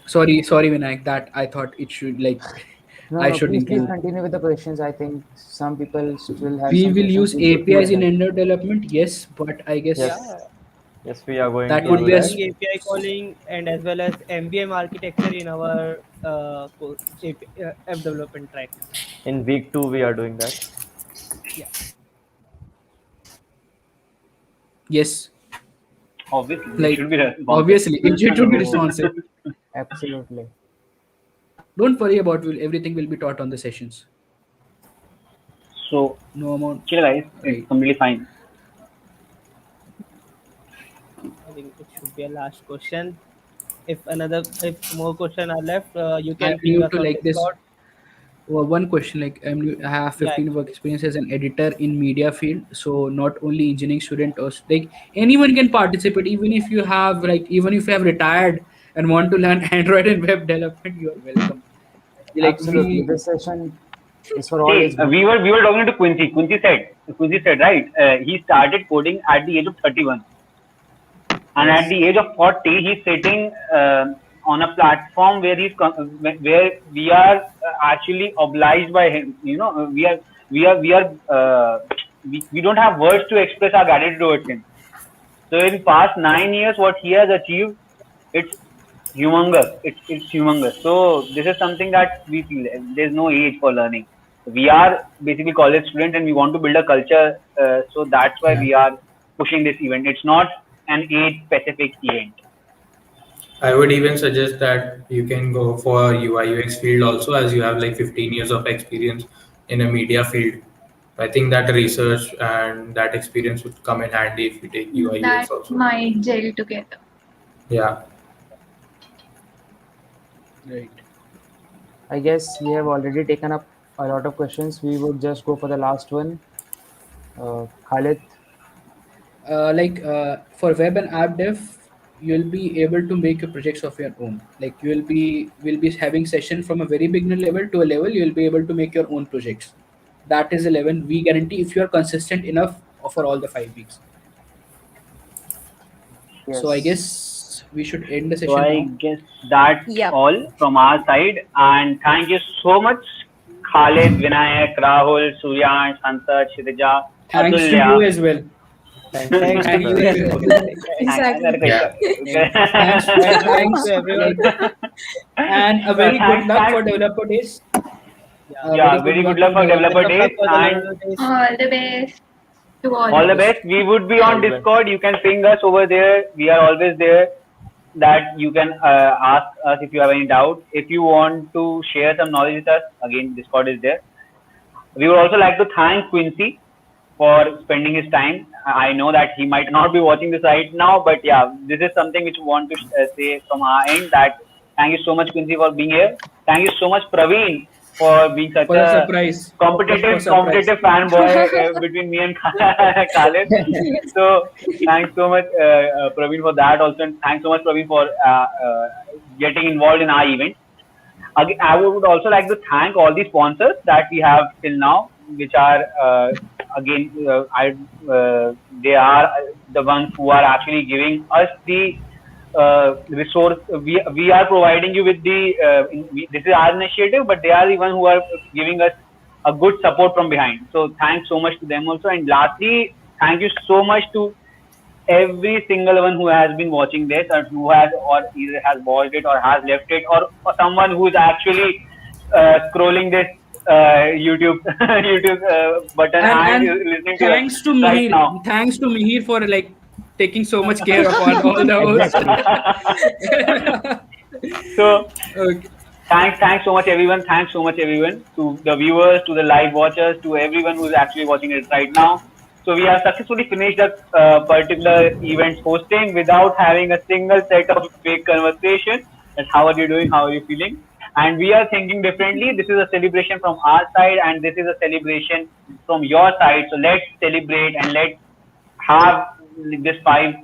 Sorry, Vinayak. That I thought it should no, I no, should please include. continue with the questions. I think some people still have We some will questions use which they APIs in couldn't. Android development, yes, but I Yeah, guess Yes, yes, we are going that to would do be a that. s- Yes. Using API calling and as well as MVM architecture in our app development track. In week 2, we are doing that. Yeah. Obviously, yes, it like should be responsive. obviously it should be So, responsive. absolutely. Don't worry about everything will be taught on the sessions. so No amount, chill, guys. It's right? completely fine. I think it should be a last question. If more question are left, you I'm can ping new us to on like this. Discord. Well, one question I have Yeah, 15 work experience as an editor in media field, so not only engineering student or like anyone can participate, even if you have even if you have retired and want to learn Android and web development, you are welcome. Like Absolutely. we This session is for all age See, groups. we were talking to Quincy. Quincy said right. He started coding at the age of 31, and at Yes, the age of 40, he's sitting on a platform where where we are actually obliged by him. You know, we don't have words to express our gratitude towards him. So in past 9 years, what he has achieved, it's humongous. It's humongous. So this is something that we feel there's no age for learning. We are basically college students and we want to build a culture. So that's why Yeah. we are pushing this event. It's not an age specific event. I would even suggest that you can go for UI UX field also, as you have like 15 years of experience in a media field. I think that research and that experience would come in handy if we take UI UX That also. might gel together. Yeah. Right. I guess we have already taken up a lot of questions. We would just go for the last one. Khalid. For web and app dev, you'll be able to make your projects of your own. Like will be having session from a very beginner level to a level you'll be able to make your own projects. That is a level we guarantee if you are consistent enough for all the 5 weeks. So I Yes. guess we should end the So session I now. guess that's Yep. all from our side. And thank you so much, Khalid, Vinayak, Rahul, Suryansh, Hansat, Shirija, Thanks to Atulya. you as well. Thanks Thanks to Thank you you as as well. well. Exactly. Yeah. Thanks, Thanks thanks, to everyone. and a very good luck for Thanks. developer days. Yeah. A Yeah, very very good good luck luck to for developer. developer Best of luck days for the and level days. All the best to all all of the you. best. We would be All on the best. Discord. You can ping us over there. We are always there. That you can ask us if you have any doubt. If you want to share some knowledge with us, again, Discord is there. We would also like to thank Quincy for spending his time. I know that he might not be watching this right now, but yeah, this is something which we want to say from our end that thank you so much, Quincy, for being here. Thank you so much, Praveen, for being such For the a surprise. For surprise. competitive fanboy between me and Khalid. So thanks so much, Praveen, for that also, and thanks so much, Praveen, for getting involved in our event. Again, I would also like to thank all the sponsors that we have till now, which are again, they are the ones who are actually giving us the resource. We are providing you with the. This is our initiative, but they are the one who are giving us a good support from behind. So thanks so much to them also. And lastly, thank you so much to every single one who has been watching this or who has or either has watched it or has left it or someone who is actually scrolling this YouTube YouTube button and is And listening to us thanks to right Mihir. now. Thanks to Mihir for like taking so much care of all the Exactly. hosts. So Okay. thanks so much everyone. Thanks so much everyone to the viewers, to the live watchers, to everyone who's actually watching it right now. So we have successfully finished the particular event's hosting without having a single set of fake conversation. That's how are you doing? How are you feeling? And we are thinking differently. This is a celebration from our side, and this is a celebration from your side. So let's celebrate and let's have this 5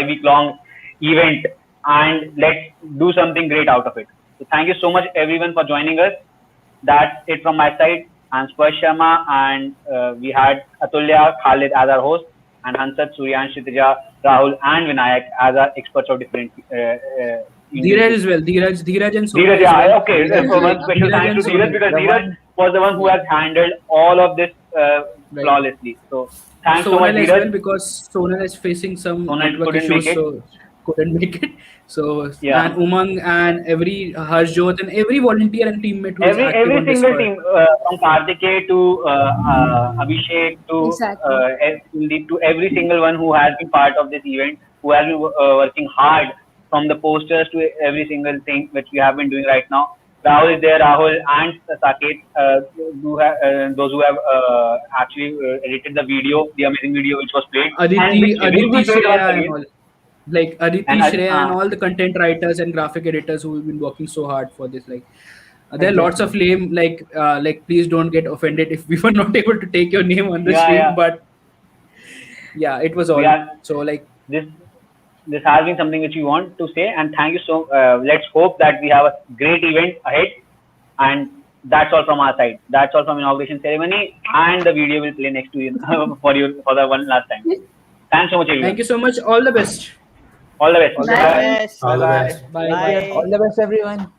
week long event and let's do something great out of it. So thank you so much everyone for joining us. That's it from my side. I'm Sparsh Sharma and we had Atulya, Khalid as our host and Hansat, Suryan, Kshitija, Rahul and Vinayak as our experts of different Dheeraj as well. Dheeraj and Sonal Dheeraj, as yeah, well. okay. For one special Dheeraj thanks and to Dheeraj Sonal. because The Dheeraj one. was the one who has handled all of this Right. flawlessly. So thanks so much, Sonal as well Dheeraj. because Sonal is facing some Sonal network couldn't make issues, it. so couldn't make it. So Yeah. and Umang and every Harjot and every volunteer and teammate who is active Every on single Discord. team from Karthikeya to Abhishek to Exactly. Kuldeep to every single one who has been part of this event, who has been working hard from the posters to every single thing which we have been doing right now. Rahul is there, Rahul and Saket, those who have actually edited the video, the amazing video which was played, and which will Aditi, be played once Shreya and again. all. Like Aditi, And Shreya and all the content writers and graphic editors who have been working so hard for this. Like there are lots of Exactly. lame like please don't get offended if we were not able to take your name on the yeah, stream, yeah, but yeah, it was we all. are So like this this has been something which we want to say and thank you so let's hope that we have a great event ahead and that's all from our side. That's all from inauguration ceremony and the video will play next to you for you for the one last time. Thanks so much thank everyone. you so much. All the best. All the best. All the Bye. best. Bye. Best. All the Bye. best. Bye. Bye. All the best, everyone.